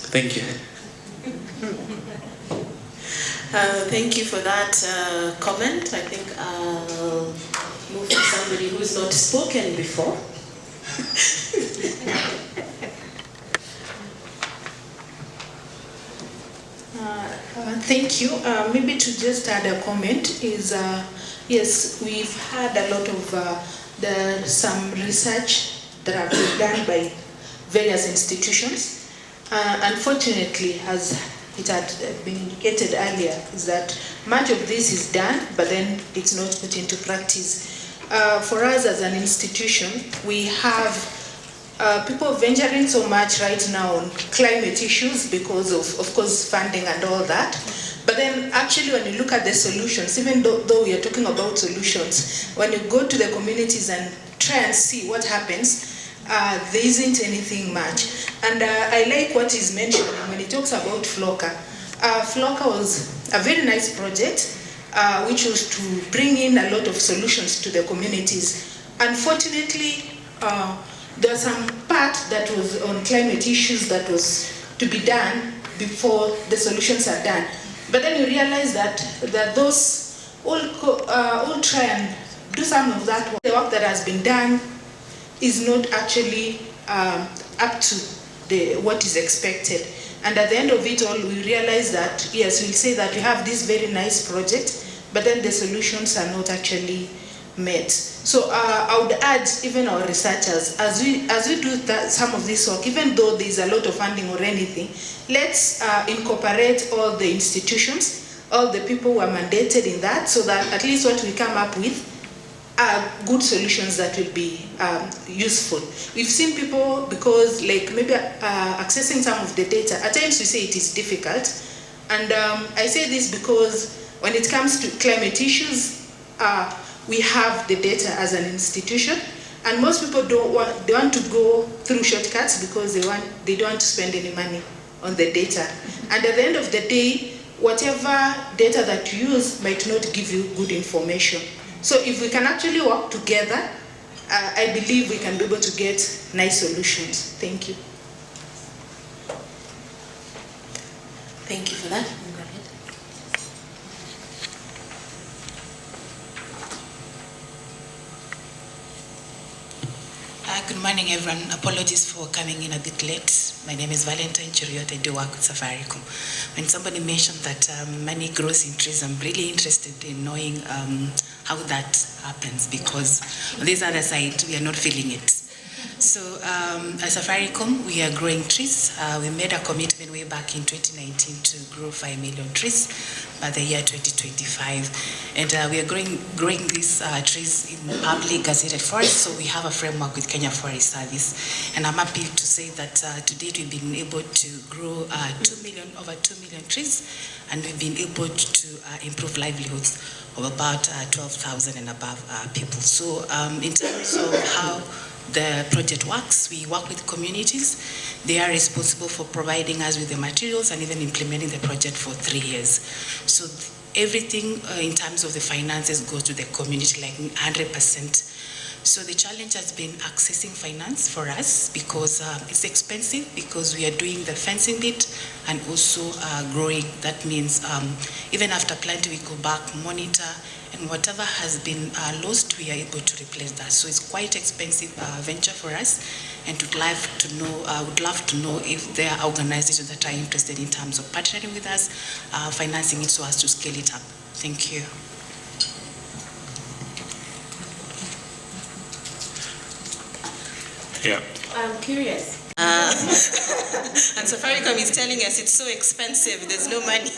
Thank you. Thank you for that comment. I think I'll move to somebody who's not spoken before. Thank you. Maybe to just add a comment is, yes, we've had a lot of some research that have been done by various institutions. Unfortunately, as it had been indicated earlier, is that much of this is done, but then it's not put into practice. For us as an institution, we have people venturing so much right now on climate issues because of course, funding and all that. But then actually when you look at the solutions, even though we are talking about solutions, when you go to the communities and try and see what happens, there isn't anything much. And I like what he's mentioning when he talks about Flocker. Flocker was a very nice project, which was to bring in a lot of solutions to the communities. Unfortunately, there was some part that was on climate issues that was to be done before the solutions are done. But then you realize that those all try and do some of that work. The work that has been done is not actually up to what is expected. And at the end of it all, we realize that, yes, we'll say that we have this very nice project, but then the solutions are not actually met. So I would urge even our researchers, as we do some of this work, even though there is a lot of funding or anything, let's incorporate all the institutions, all the people who are mandated in that, so that at least what we come up with are good solutions that will be useful. We've seen people, because like maybe accessing some of the data, at times we say it is difficult. And I say this because when it comes to climate issues, we have the data as an institution, and most people they want to go through shortcuts because they don't want to spend any money on the data. And at the end of the day, whatever data that you use might not give you good information. So if we can actually work together, I believe we can be able to get nice solutions. Thank you. Thank you for that. Good morning, everyone. Apologies for coming in a bit late. My name is Valentine Chiriot. I do work with Safaricom. When somebody mentioned that money grows in trees, I'm really interested in knowing how that happens, because on this other side, we are not feeling it. So at Safaricom, we are growing trees. We made a commitment way back in 2019 to grow 5 million trees by the year 2025. And we are growing these trees in public gazetted forests, so we have a framework with Kenya Forest Service. And I'm happy to say that to date we've been able to grow over 2 million trees, and we've been able to improve livelihoods of about 12,000 and above people. So in terms of how the project works, we work with communities. They are responsible for providing us with the materials and even implementing the project for 3 years. So everything in terms of the finances goes to the community, like 100%. So the challenge has been accessing finance for us, because it's expensive, because we are doing the fencing bit and also growing. That means even after planting, we go back, monitor, and whatever has been lost, we are able to replace that. So it's quite expensive venture for us, and would love to know if there are organizations that are interested in terms of partnering with us, financing it so as to scale it up. Thank you. Yeah. I'm curious. And Safaricom is telling us it's so expensive, there's no money.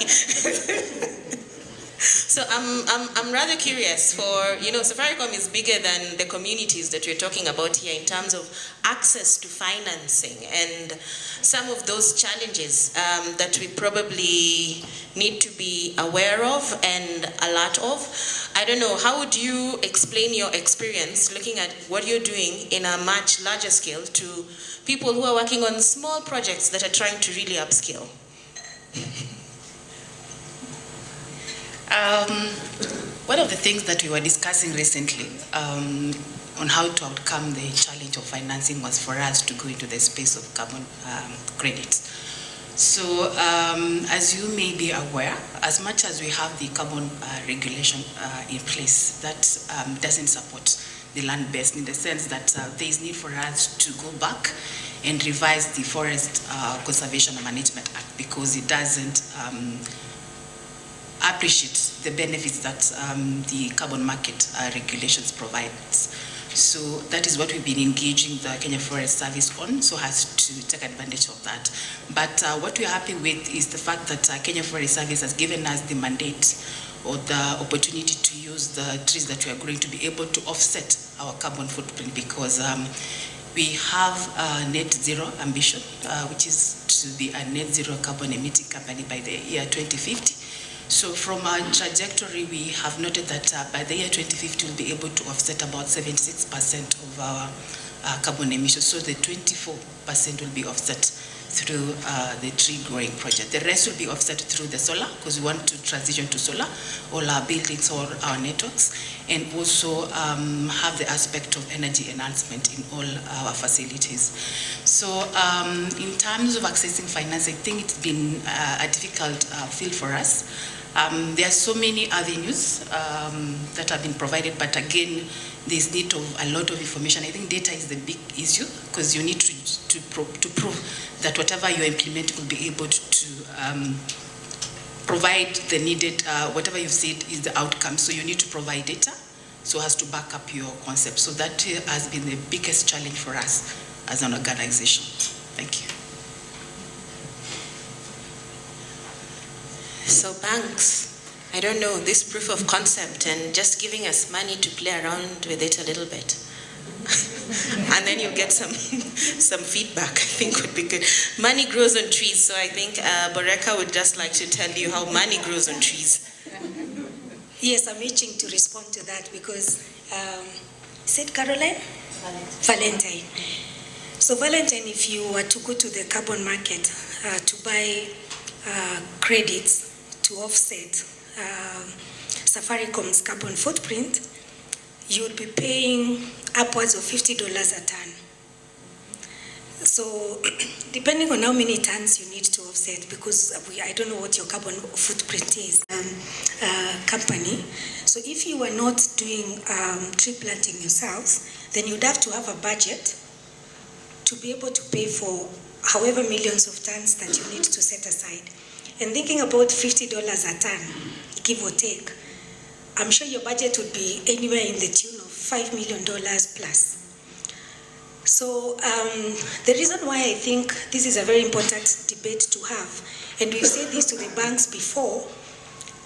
So I'm rather curious for, Safaricom is bigger than the communities that we're talking about here in terms of access to financing and some of those challenges that we probably need to be aware of and alert of. I don't know, how would you explain your experience looking at what you're doing in a much larger scale to people who are working on small projects that are trying to really upskill? One of the things that we were discussing recently on how to overcome the challenge of financing was for us to go into the space of carbon credits. So as you may be aware, as much as we have the carbon regulation in place, that doesn't support the land base, in the sense that there is need for us to go back and revise the Forest Conservation and Management Act, because it doesn't appreciate the benefits that the carbon market regulations provides. So that is what we've been engaging the Kenya Forest Service on, so as to take advantage of that. But what we're happy with is the fact that Kenya Forest Service has given us the mandate or the opportunity to use the trees that we are going to be able to offset our carbon footprint, because we have a net zero ambition, which is to be a net zero carbon emitting company by the year 2050. So from our trajectory, we have noted that by the year 2050, we'll be able to offset about 76% of our carbon emissions. So the 24% will be offset. through the tree growing project. The rest will be offset through the solar, because we want to transition to solar, all our buildings, all our networks, and also have the aspect of energy enhancement in all our facilities. So in terms of accessing finance, I think it's been a difficult field for us. There are so many avenues that have been provided, but again, there's need of a lot of information. I think data is the big issue, because you need to prove that whatever you're implementing will be able to provide the needed, whatever you've said is the outcome. So you need to provide data so as to back up your concept. So that has been the biggest challenge for us as an organization. Thank you. So banks, I don't know, this proof of concept and just giving us money to play around with it a little bit. And then you get some feedback, I think would be good. Money grows on trees, so I think Boreka would just like to tell you how money grows on trees. Yes, I'm itching to respond to that because, is it Caroline? Valentine. So Valentine, if you were to go to the carbon market to buy credits to offset Safaricom's carbon footprint, you would be paying upwards of $50 a ton. So depending on how many tons you need to offset, because I don't know what your carbon footprint is, company. So if you were not doing tree planting yourselves, then you'd have to have a budget to be able to pay for however millions of tons that you need to set aside. And thinking about $50 a ton, give or take, I'm sure your budget would be anywhere in the tune of $5 million plus. So the reason why I think this is a very important debate to have, and we've said this to the banks before,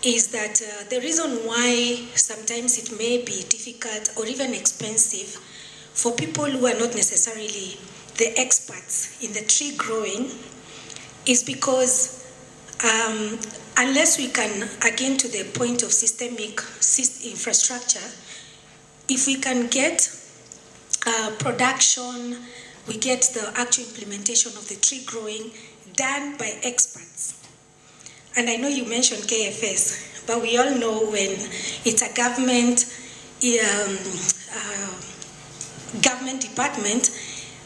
is that the reason why sometimes it may be difficult or even expensive for people who are not necessarily the experts in the tree growing is because unless we can, again to the point of systemic infrastructure, if we can get production, we get the actual implementation of the tree growing done by experts. And I know you mentioned KFS, but we all know when it's a government department,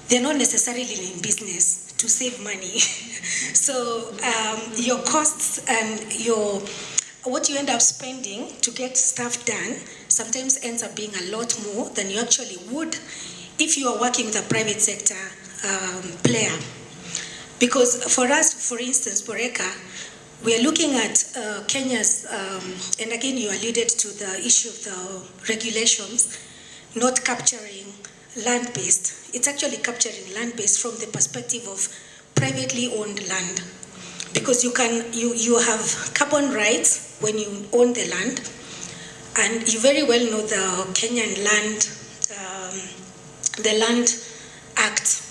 they're not necessarily in business to save money. So your costs and what you end up spending to get stuff done sometimes ends up being a lot more than you actually would if you are working with a private sector player. Because for us, for instance, Boreka, we are looking at Kenya's, and again you alluded to the issue of the regulations, not capturing land-based. It's actually capturing land-based from the perspective of privately owned land. Because you have carbon rights when you own the land, and you very well know the Kenyan Land Act,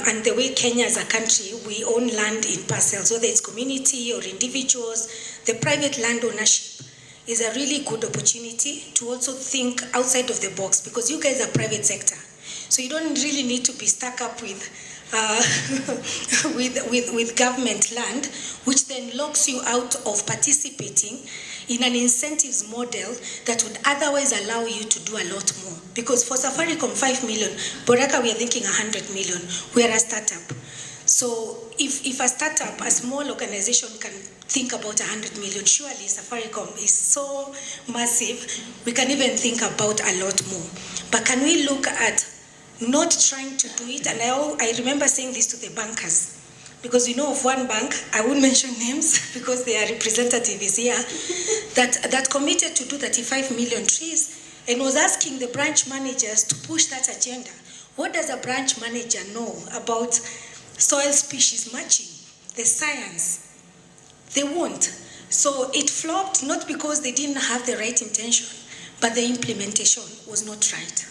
and the way Kenya as a country, we own land in parcels, whether it's community or individuals. The private land ownership is a really good opportunity to also think outside of the box, because you guys are private sector, so you don't really need to be stuck up with with government land, which then locks you out of participating in an incentives model that would otherwise allow you to do a lot more. Because for Safaricom, 5 million, Boreka, we are thinking 100 million. We are a startup. So if a startup, a small organization can think about 100 million, surely Safaricom is so massive, we can even think about a lot more. But can we look at not trying to do it? And I remember saying this to the bankers, because we know of one bank, I won't mention names because their representative is here, that committed to do 35 million trees and was asking the branch managers to push that agenda. What does a branch manager know about soil species matching? The science. They won't. So it flopped, not because they didn't have the right intention, but the implementation was not right.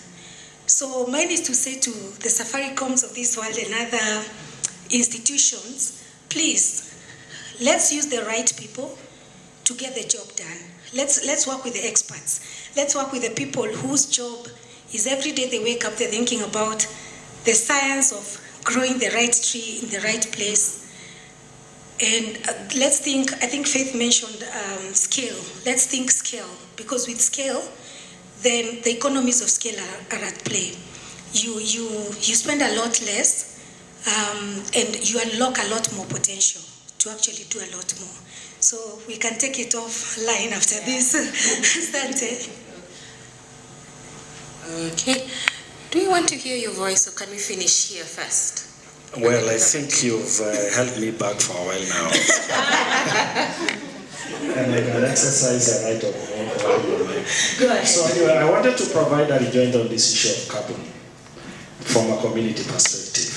So mine is to say to the Safaricoms of this world and other institutions, please, let's use the right people to get the job done. Let's work with the experts. Let's work with the people whose job is every day they wake up, they're thinking about the science of growing the right tree in the right place. And let's think, I think Faith mentioned scale. Let's think scale, because with scale, then the economies of scale are at play. You spend a lot less, and you unlock a lot more potential to actually do a lot more. So we can take it offline after this. Asante. Okay. Do you want to hear your voice, or can we finish here first? Well, I think you've held me back for a while now. And I can exercise the right of Go ahead. So anyway, I wanted to provide a rejoinder on this issue of carbon from a community perspective.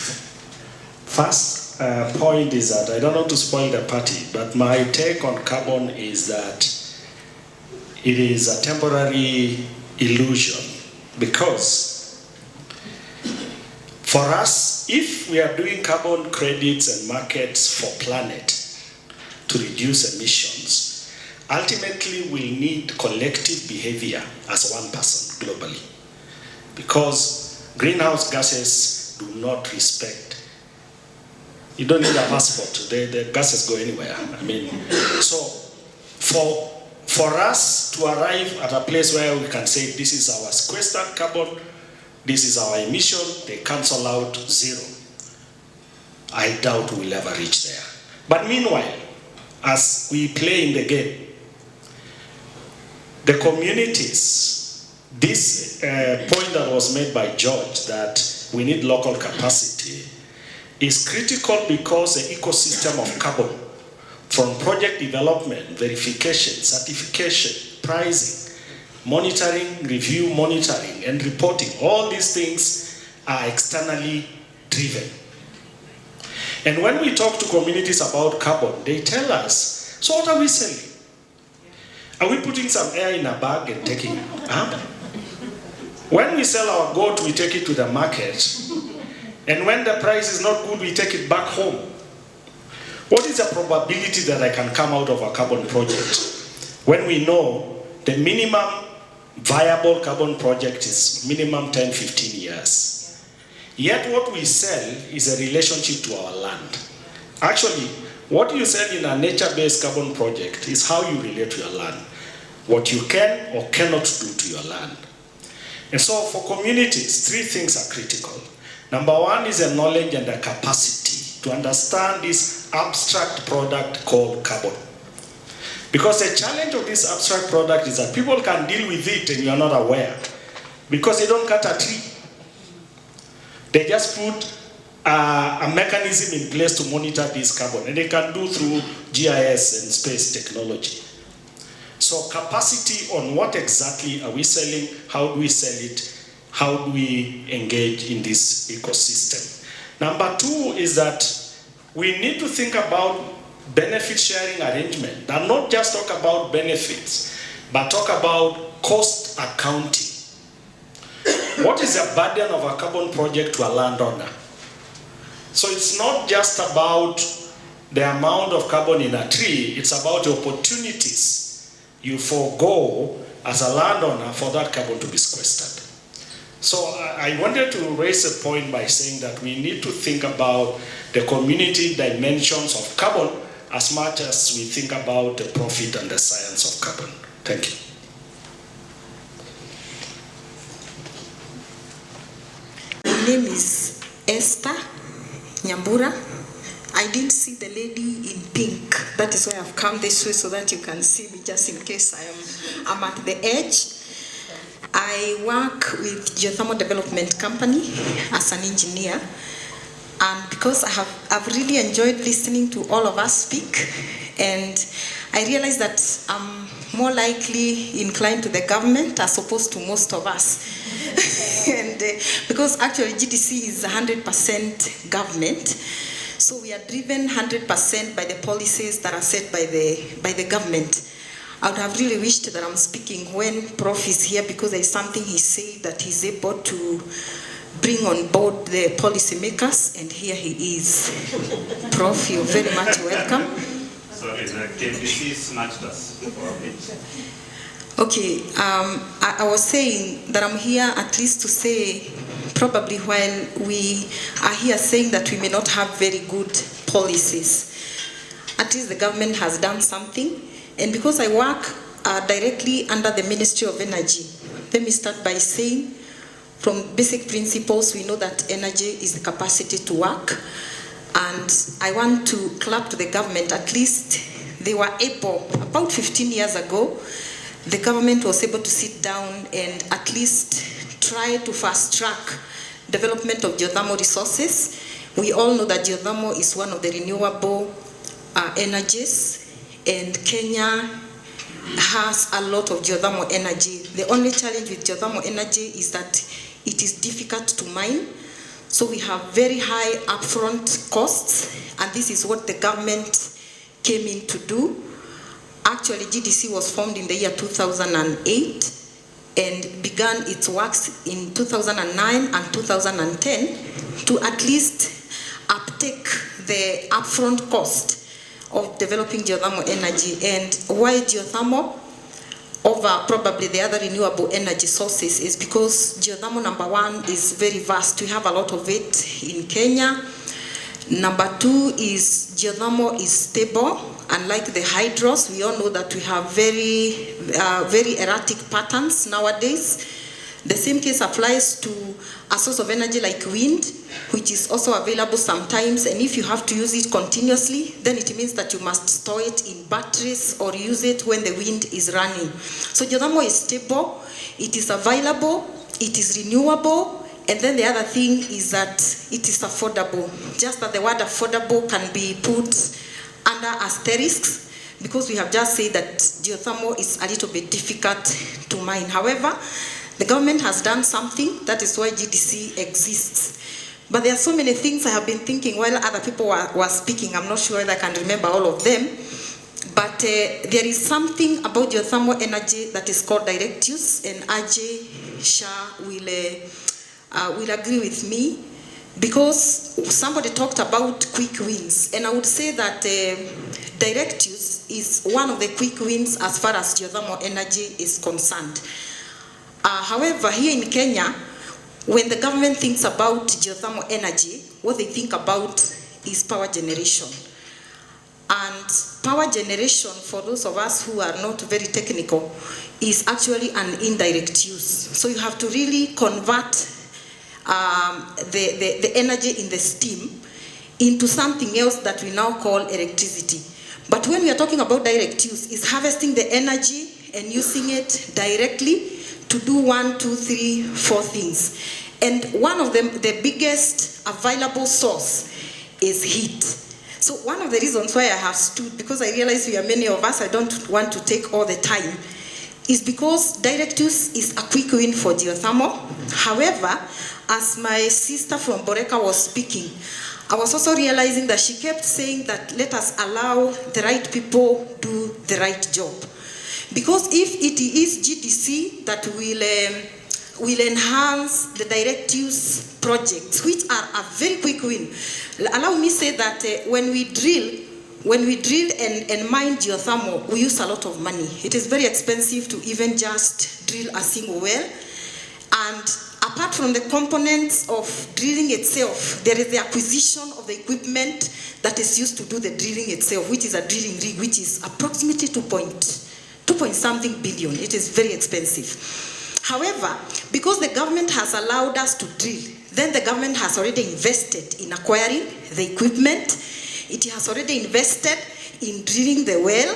First point is that I don't want to spoil the party, but my take on carbon is that it is a temporary illusion, because for us, if we are doing carbon credits and markets for planet to reduce emissions, ultimately we'll need collective behavior as one person globally, because greenhouse gases do not respect. You don't need a passport. The gases go anywhere. I mean, so for us to arrive at a place where we can say this is our sequestered carbon, this is our emission, they cancel out zero, I doubt we'll ever reach there. But meanwhile, as we play in the game, the communities, this point that was made by George, that we need local capacity, is critical, because the ecosystem of carbon, from project development, verification, certification, pricing, monitoring, review, monitoring, and reporting, all these things are externally driven. And when we talk to communities about carbon, they tell us, so what are we selling? Are we putting some air in a bag and taking it? Huh? When we sell our goat, we take it to the market, and when the price is not good, we take it back home. What is the probability that I can come out of a carbon project when we know the minimum viable carbon project is minimum 10-15 years? Yet what we sell is a relationship to our land. Actually, what you sell in a nature-based carbon project is how you relate to your land, what you can or cannot do to your land. And so for communities, three things are critical. Number one is a knowledge and a capacity to understand this abstract product called carbon. Because the challenge of this abstract product is that people can deal with it and you are not aware, because they don't cut a tree. They just put a mechanism in place to monitor this carbon, and they can do through GIS and space technology. So capacity on what exactly are we selling, how do we sell it, how do we engage in this ecosystem. Number two is that we need to think about benefit sharing arrangement, and not just talk about benefits, but talk about cost accounting. What is the burden of a carbon project to a landowner? So it's not just about the amount of carbon in a tree, it's about the opportunities you forego as a landowner for that carbon to be sequestered. So I wanted to raise a point by saying that we need to think about the community dimensions of carbon as much as we think about the profit and the science of carbon. Thank you. My name is Esther Nyambura. I didn't see the lady in pink. That is why I've come this way, so that you can see me, just in case I'm at the edge. I work with Geothermal Development Company as an engineer. And because I've really enjoyed listening to all of us speak, and I realized that I'm more likely inclined to the government as opposed to most of us. And because actually GDC is 100% government, so we are driven 100% by the policies that are set by the government. I would have really wished that I'm speaking when Prof is here, because there is something he said that he's able to bring on board the policymakers, and here he is. Prof, you're very much welcome. Sorry, the KBC snatched us. Okay, I was saying that I'm here at least to say, Prof, probably while we are here saying that we may not have very good policies, at least the government has done something. And because I work directly under the Ministry of Energy, let me start by saying, from basic principles, we know that energy is the capacity to work. And I want to clap to the government. At least they were able, about 15 years ago, the government was able to sit down and at least try to fast track development of geothermal resources. We all know that geothermal is one of the renewable energies, and Kenya has a lot of geothermal energy. The only challenge with geothermal energy is that it is difficult to mine. So we have very high upfront costs, and this is what the government came in to do. Actually, GDC was formed in the year 2008 and began its works in 2009 and 2010 to at least uptake the upfront cost of developing geothermal energy. And why geothermal over probably the other renewable energy sources is because geothermal, number one, is very vast. We have a lot of it in Kenya. Number two is geothermal is stable. Unlike the hydros, we all know that we have very erratic patterns nowadays. The same case applies to a source of energy like wind, which is also available sometimes, and if you have to use it continuously, then it means that you must store it in batteries or use it when the wind is running. So geothermal is stable, it is available, it is renewable, and then the other thing is that it is affordable. Just that the word affordable can be put under asterisks, because we have just said that geothermal is a little bit difficult to mine. However, the government has done something. That is why GDC exists. But there are so many things I have been thinking while other people were speaking. I'm not sure whether I can remember all of them. But there is something about geothermal energy that is called direct use, and Ajay Shah will agree with me, because somebody talked about quick wins, and I would say that direct use is one of the quick wins as far as geothermal energy is concerned. However, here in Kenya, when the government thinks about geothermal energy, what they think about is power generation. And power generation, for those of us who are not very technical, is actually an indirect use. So you have to really convert the energy in the steam into something else that we now call electricity. But when we are talking about direct use, it's harvesting the energy and using it directly to do 1, 2, 3, 4 things. And one of them, the biggest available source, is heat. So one of the reasons why I have stood, because I realize we are many of us, I don't want to take all the time, is because direct use is a quick win for geothermal. However, as my sister from Boreka was speaking, I was also realizing that she kept saying that let us allow the right people do the right job. Because if it is GDC that will enhance the direct use projects, which are a very quick win. Allow me say that when we drill and mine geothermal, we use a lot of money. It is very expensive to even just drill a single well. And apart from the components of drilling itself, there is the acquisition of the equipment that is used to do the drilling itself, which is a drilling rig, which is approximately 2 point something billion. It is very expensive. However, because the government has allowed us to drill, then the government has already invested in acquiring the equipment. It has already invested in drilling the well.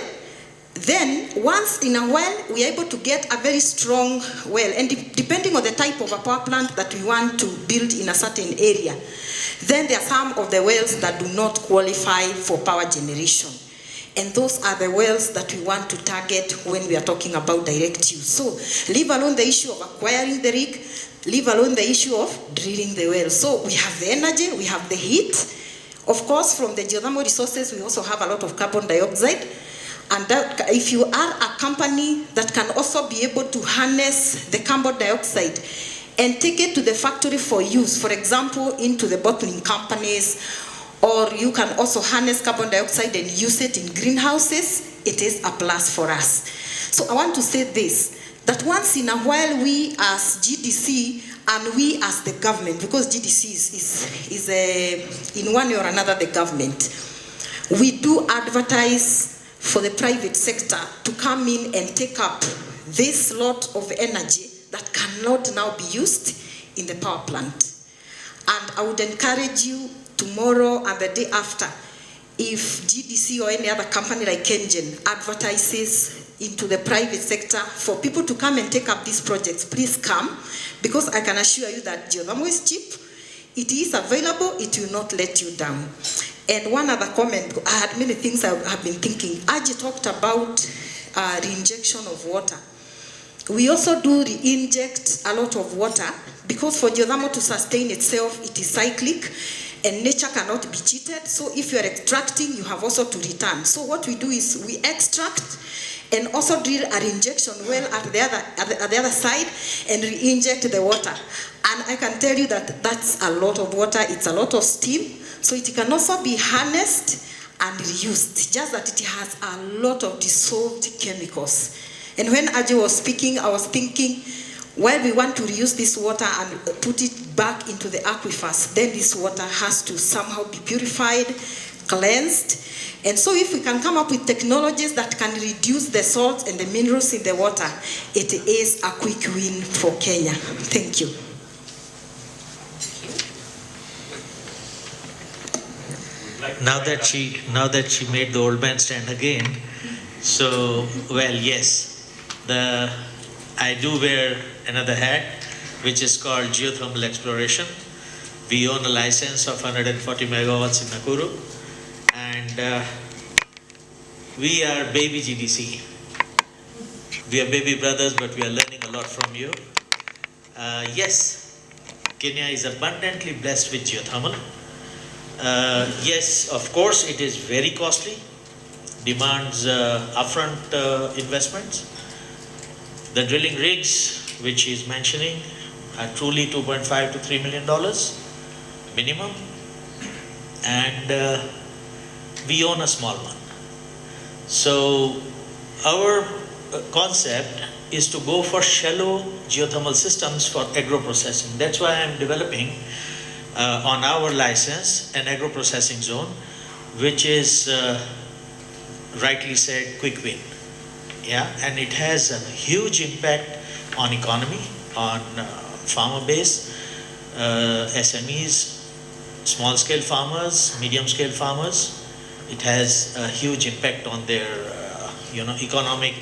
Then, once in a while, we are able to get a very strong well. And depending on the type of a power plant that we want to build in a certain area, then there are some of the wells that do not qualify for power generation. And those are the wells that we want to target when we are talking about direct use. So, leave alone the issue of acquiring the rig, leave alone the issue of drilling the well. So, we have the energy, we have the heat. Of course, from the geothermal resources, we also have a lot of carbon dioxide. And that, if you are a company that can also be able to harness the carbon dioxide and take it to the factory for use, for example, into the bottling companies, or you can also harness carbon dioxide and use it in greenhouses, it is a plus for us. So I want to say this, that once in a while we as GDC and we as the government, because GDC is in one way or another the government, we do advertise for the private sector to come in and take up this lot of energy that cannot now be used in the power plant. And I would encourage you tomorrow and the day after, if GDC or any other company like Kengen advertises into the private sector for people to come and take up these projects, please come, because I can assure you that geothermal is cheap, it is available, it will not let you down. And one other comment, I had many things I have been thinking. Aji talked about reinjection of water. We also do re-inject a lot of water, because for geothermal to sustain itself, it is cyclic, and nature cannot be cheated. So if you are extracting, you have also to return. So what we do is we extract and also drill a reinjection well at the other side and re-inject the water. And I can tell you that that's a lot of water, it's a lot of steam, so it can also be harnessed and reused, just that it has a lot of dissolved chemicals. And when Aji was speaking, I was thinking, well, we want to reuse this water and put it back into the aquifers, then this water has to somehow be purified, cleansed. And so if we can come up with technologies that can reduce the salt and the minerals in the water, it is a quick win for Kenya. Thank you. Now that she made the old man stand again, so, well, yes, I do wear another hat, which is called geothermal exploration. We own a license of 140 megawatts in Nakuru, and we are baby GDC. We are baby brothers, but we are learning a lot from you. Yes, Kenya is abundantly blessed with geothermal. Yes, of course, it is very costly, demands upfront investments. The drilling rigs, which he is mentioning, are truly $2.5 to $3 million minimum, and we own a small one. So our concept is to go for shallow geothermal systems for agro-processing. That's why I'm developing on our license an agro-processing zone, which is rightly said quick win. Yeah, and it has a huge impact on economy, on farmer base, SMEs, small scale farmers, medium scale farmers. It has a huge impact on their economic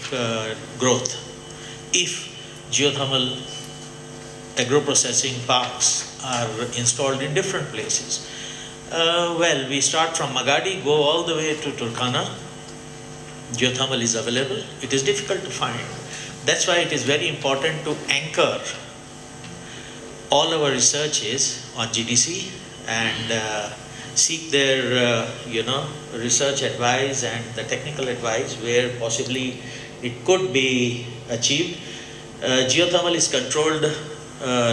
growth. If geothermal agro-processing parks are installed in different places. Well, we start from Magadi, go all the way to Turkana. Geothermal is available. It is difficult to find. That's why it is very important to anchor all our researches on GDC and seek their research advice and the technical advice where possibly it could be achieved. Geothermal is controlled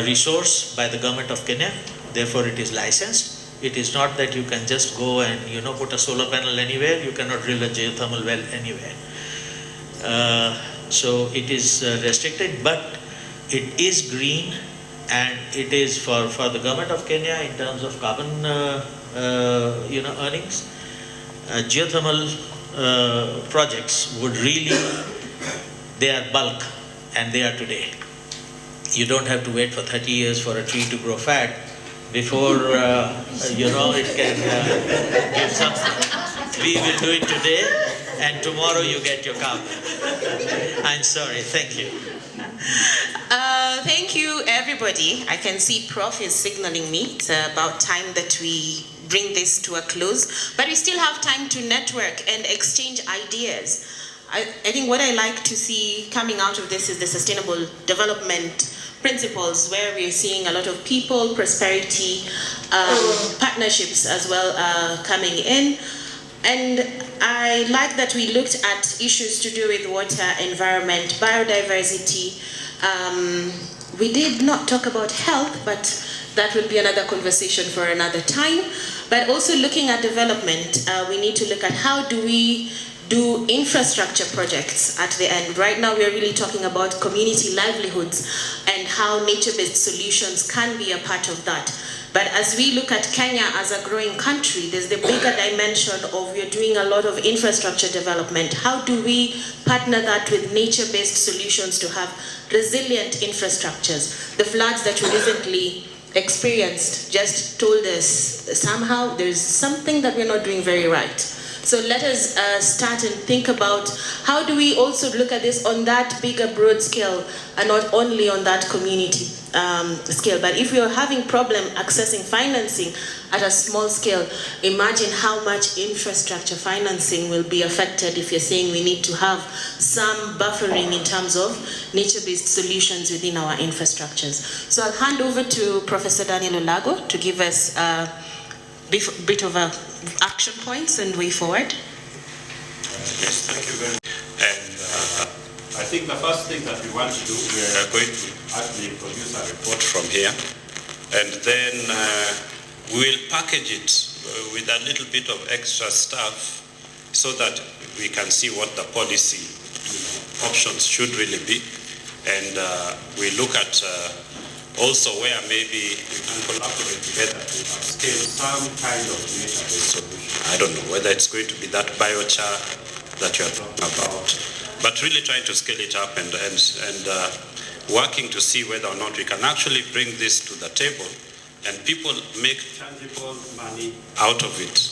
resource by the government of Kenya, therefore it is licensed. It is not that you can just go and put a solar panel anywhere. You cannot drill a geothermal well anywhere. So it is restricted, but it is green, and it is for the government of Kenya in terms of carbon earnings. Geothermal projects would really, they are bulk, and they are today. You don't have to wait for 30 years for a tree to grow fat before it can give something. We will do it today, and tomorrow you get your carbon. I'm sorry. Thank you. Thank you, everybody. I can see Prof is signaling me. It's about time that we bring this to a close, but we still have time to network and exchange ideas. I think what I like to see coming out of this is the sustainable development principles, where we're seeing a lot of people, prosperity, partnerships as well coming in. And I like that we looked at issues to do with water, environment, biodiversity. We did not talk about health, but that will be another conversation for another time. But also looking at development, we need to look at how do we do infrastructure projects at the end. Right now we are really talking about community livelihoods and how nature-based solutions can be a part of that. But as we look at Kenya as a growing country, there's the bigger dimension of we're doing a lot of infrastructure development. How do we partner that with nature-based solutions to have resilient infrastructures? The floods that we recently experienced just told us somehow there's something that we're not doing very right. So let us start and think about how do we also look at this on that bigger, broad scale and not only on that community scale. But if we are having problem accessing financing at a small scale, imagine how much infrastructure financing will be affected if you're saying we need to have some buffering in terms of nature-based solutions within our infrastructures. So I'll hand over to Professor Daniel Olago to give us a bit of action points and way forward. Yes, thank you very much. And I think the first thing that we want to do, we are going to actually produce a report from here, and then we'll package it with a little bit of extra stuff so that we can see what the policy options should really be, and we look at also where maybe we can collaborate together to scale some kind of nature-based solution. I don't know whether it's going to be that biochar that you're talking about, but really trying to scale it up and working to see whether or not we can actually bring this to the table and people make tangible money out of it.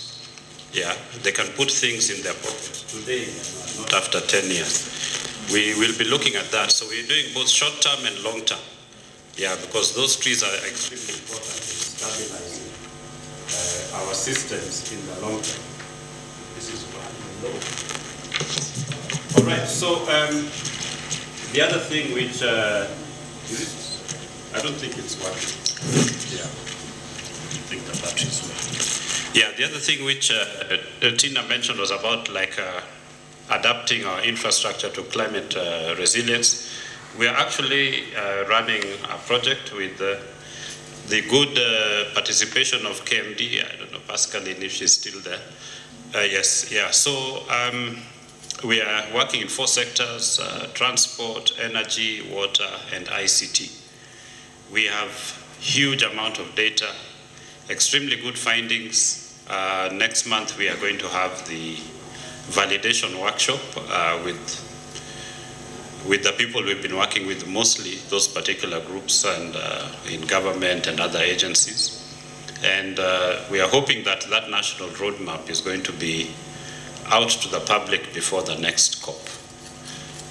Yeah, they can put things in their pockets today, not after 10 years. We will be looking at that. So we're doing both short-term and long-term. Yeah, because those trees are extremely important in stabilizing our systems in the long term. This is low. All right, so the other thing which, is it? I don't think it's working. Yeah, I think the battery's working. Yeah, the other thing which Tina mentioned was about like adapting our infrastructure to climate resilience. We are actually running a project with the good participation of KMD. I don't know, Pascaline, if she's still there. Yes, yeah. So we are working in 4 sectors, transport, energy, water, and ICT. We have huge amount of data, extremely good findings. Next month, we are going to have the validation workshop with the people we've been working with, mostly those particular groups and in government and other agencies. And we are hoping that that national roadmap is going to be out to the public before the next COP.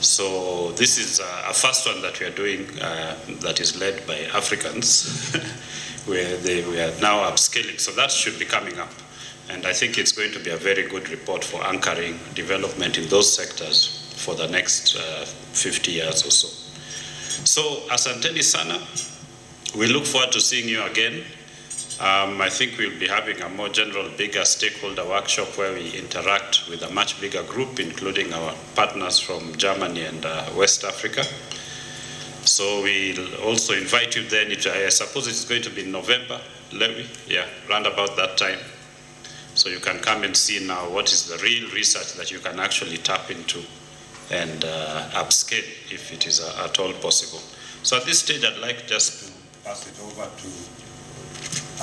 So this is a first one that we are doing that is led by Africans, where we are now upscaling. So that should be coming up. And I think it's going to be a very good report for anchoring development in those sectors for the next 50 years or so. So, asanteni sana. We look forward to seeing you again. I think we'll be having a more general, bigger stakeholder workshop where we interact with a much bigger group, including our partners from Germany and West Africa. So we'll also invite you then. I suppose it's going to be in November, Levi? Yeah, round about that time. So you can come and see now what is the real research that you can actually tap into and upscale if it is at all possible. So at this stage, I'd like just to pass it over to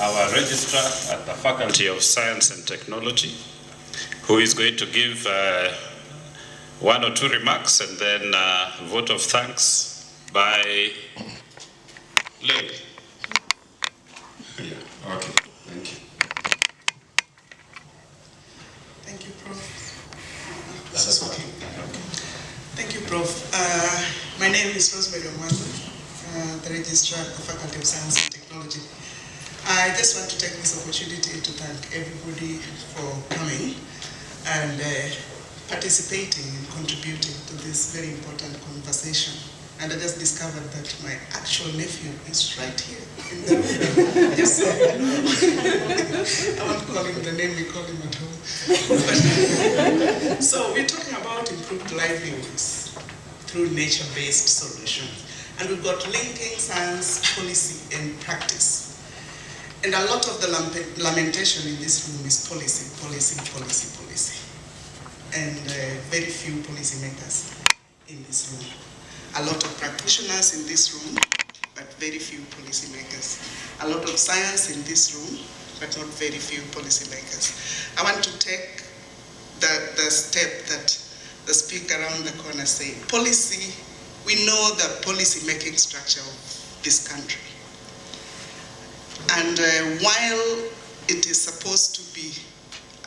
our registrar at the Faculty of Science and Technology, who is going to give 1 or 2 remarks and then a vote of thanks by Levi. Yeah, okay, thank you. Thank you, Prof. This is working. Thank you, Prof. My name is Rosemary Omando, the Registrar at the Faculty of Science and Technology. I just want to take this opportunity to thank everybody for coming and participating and contributing to this very important conversation. And I just discovered that my actual nephew is right here in the room. Just I won't call him the name we call him at home. So we're talking about improved livelihoods through nature-based solutions. And we've got linking science, policy, and practice. And a lot of the lamentation in this room is policy, policy, policy, policy. and very few policymakers in this room. A lot of practitioners in this room, but very few policymakers. A lot of science in this room, but not very few policymakers. I want to take the step that the speaker around the corner said. Policy, we know the policy-making structure of this country. And while it is supposed to be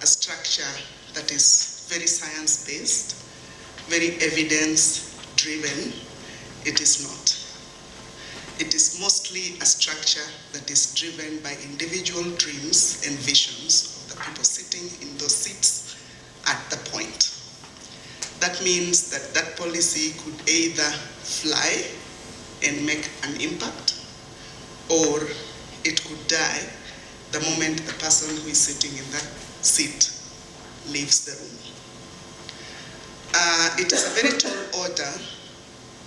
a structure that is very science-based, very evidence-driven, it is not. It is mostly a structure that is driven by individual dreams and visions of the people sitting in those seats at the point. That means that that policy could either fly and make an impact, or it could die the moment the person who is sitting in that seat leaves the room. It is a very tall order,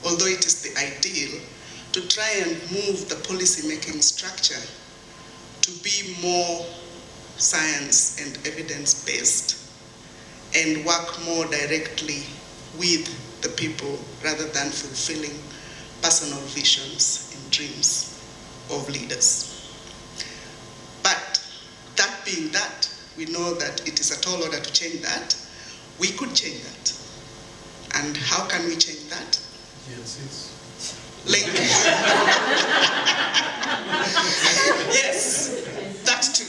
although it is the ideal, to try and move the policy-making structure to be more science and evidence-based and work more directly with the people rather than fulfilling personal visions and dreams of leaders. But that being that, we know that it is a tall order to change that. We could change that. And how can we change that? Yes. Yes, that too.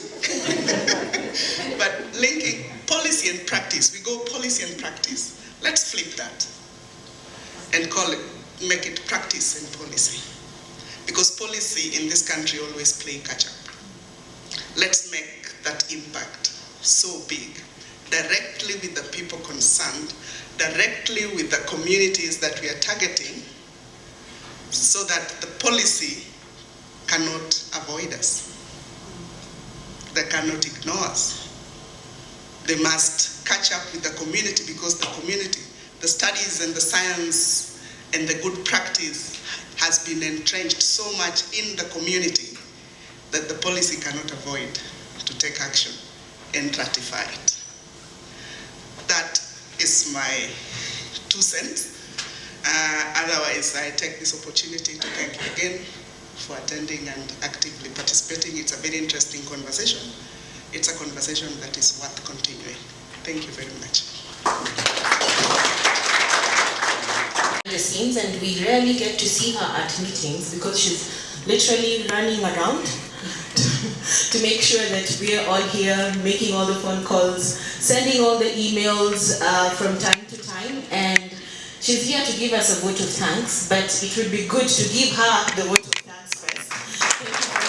But linking policy and practice, we go policy and practice. Let's flip that and call it, make it practice and policy. Because policy in this country always play catch up. Let's make that impact so big, directly with the people concerned, directly with the communities that we are targeting, so that the policy cannot avoid us. They cannot ignore us. They must catch up with the community, because the community, the studies and the science and the good practice has been entrenched so much in the community that the policy cannot avoid to take action and ratify it. That is my 2 cents. Otherwise, I take this opportunity to thank you again for attending and actively participating. It's a very interesting conversation. It's a conversation that is worth continuing. Thank you very much. The scenes, and we rarely get to see her at meetings because she's literally running around to make sure that we are all here, making all the phone calls, sending all the emails from time to time, and she's here to give us a vote of thanks, but it would be good to give her the vote of thanks first. Thank you very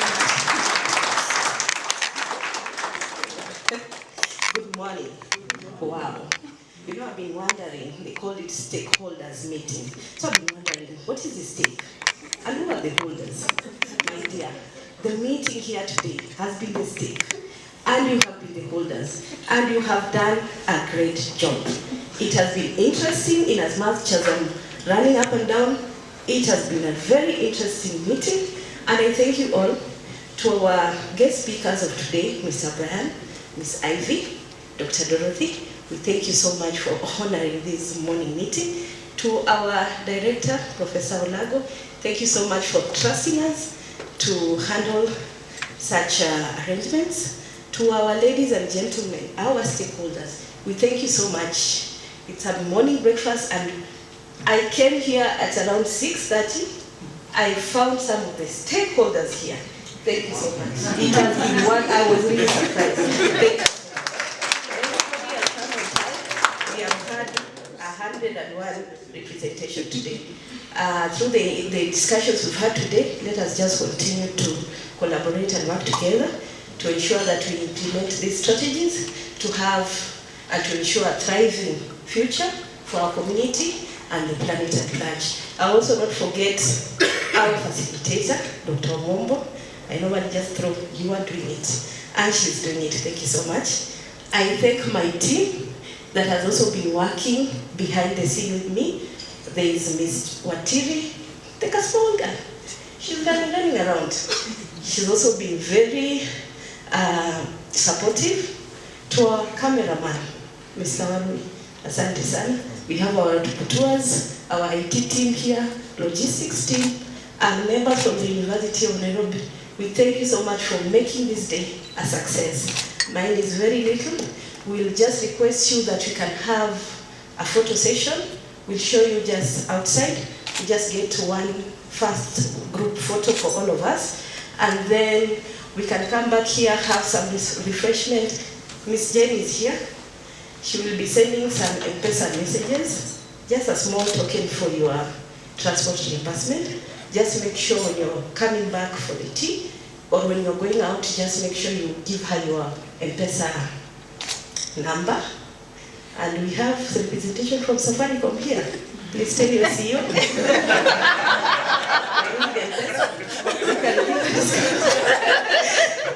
much. Good morning. Wow. You know, I've been wondering, they call it stakeholders meeting. So I've been wondering, what is the stake? And who are the holders? My dear, the meeting here today has been the stake. And you have been the holders. And you have done a great job. It has been interesting in as much as I'm running up and down. It has been a very interesting meeting. And I thank you all, to our guest speakers of today, Mr. Brian, Ms. Ivy, Dr. Dorothy. We thank you so much for honoring this morning meeting. To our director, Professor Olago, thank you so much for trusting us to handle such arrangements. To our ladies and gentlemen, our stakeholders, we thank you so much. It's a morning breakfast, and I came here at around 6:30. I found some of the stakeholders here. Thank you so much. It has been one, I was really surprised. Thank you. We have had 101 representation today. Through the discussions we've had today, let us just continue to collaborate and work together to ensure that we implement these strategies to have and to ensure a thriving future for our community and the planet at large. I also not forget our facilitator, Dr. Mombo. I normally just throw, you are doing it, and she's doing it. Thank you so much. I thank my team that has also been working behind the scene with me. There is Ms. Watiri, take a small girl. She's running around. She's also been very supportive. To our cameraman, Mr. Warui, Asante sana. We have our tours, our IT team here, logistics team, and members from the University of Nairobi. We thank you so much for making this day a success. Mine is very little. We'll just request you that we can have a photo session. We'll show you just outside. We just get one first group photo for all of us. And then we can come back here, have some refreshment. Miss Jenny is here. She will be sending some M-Pesa messages, just a small token for your transport reimbursement. Just make sure when you're coming back for the tea, or when you're going out, just make sure you give her your M-Pesa number. And we have the representation from Safaricom here. Please tell your CEO.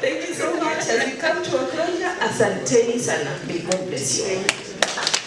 Thank you so much. As we come to a closure, asanteni sana. May God bless you.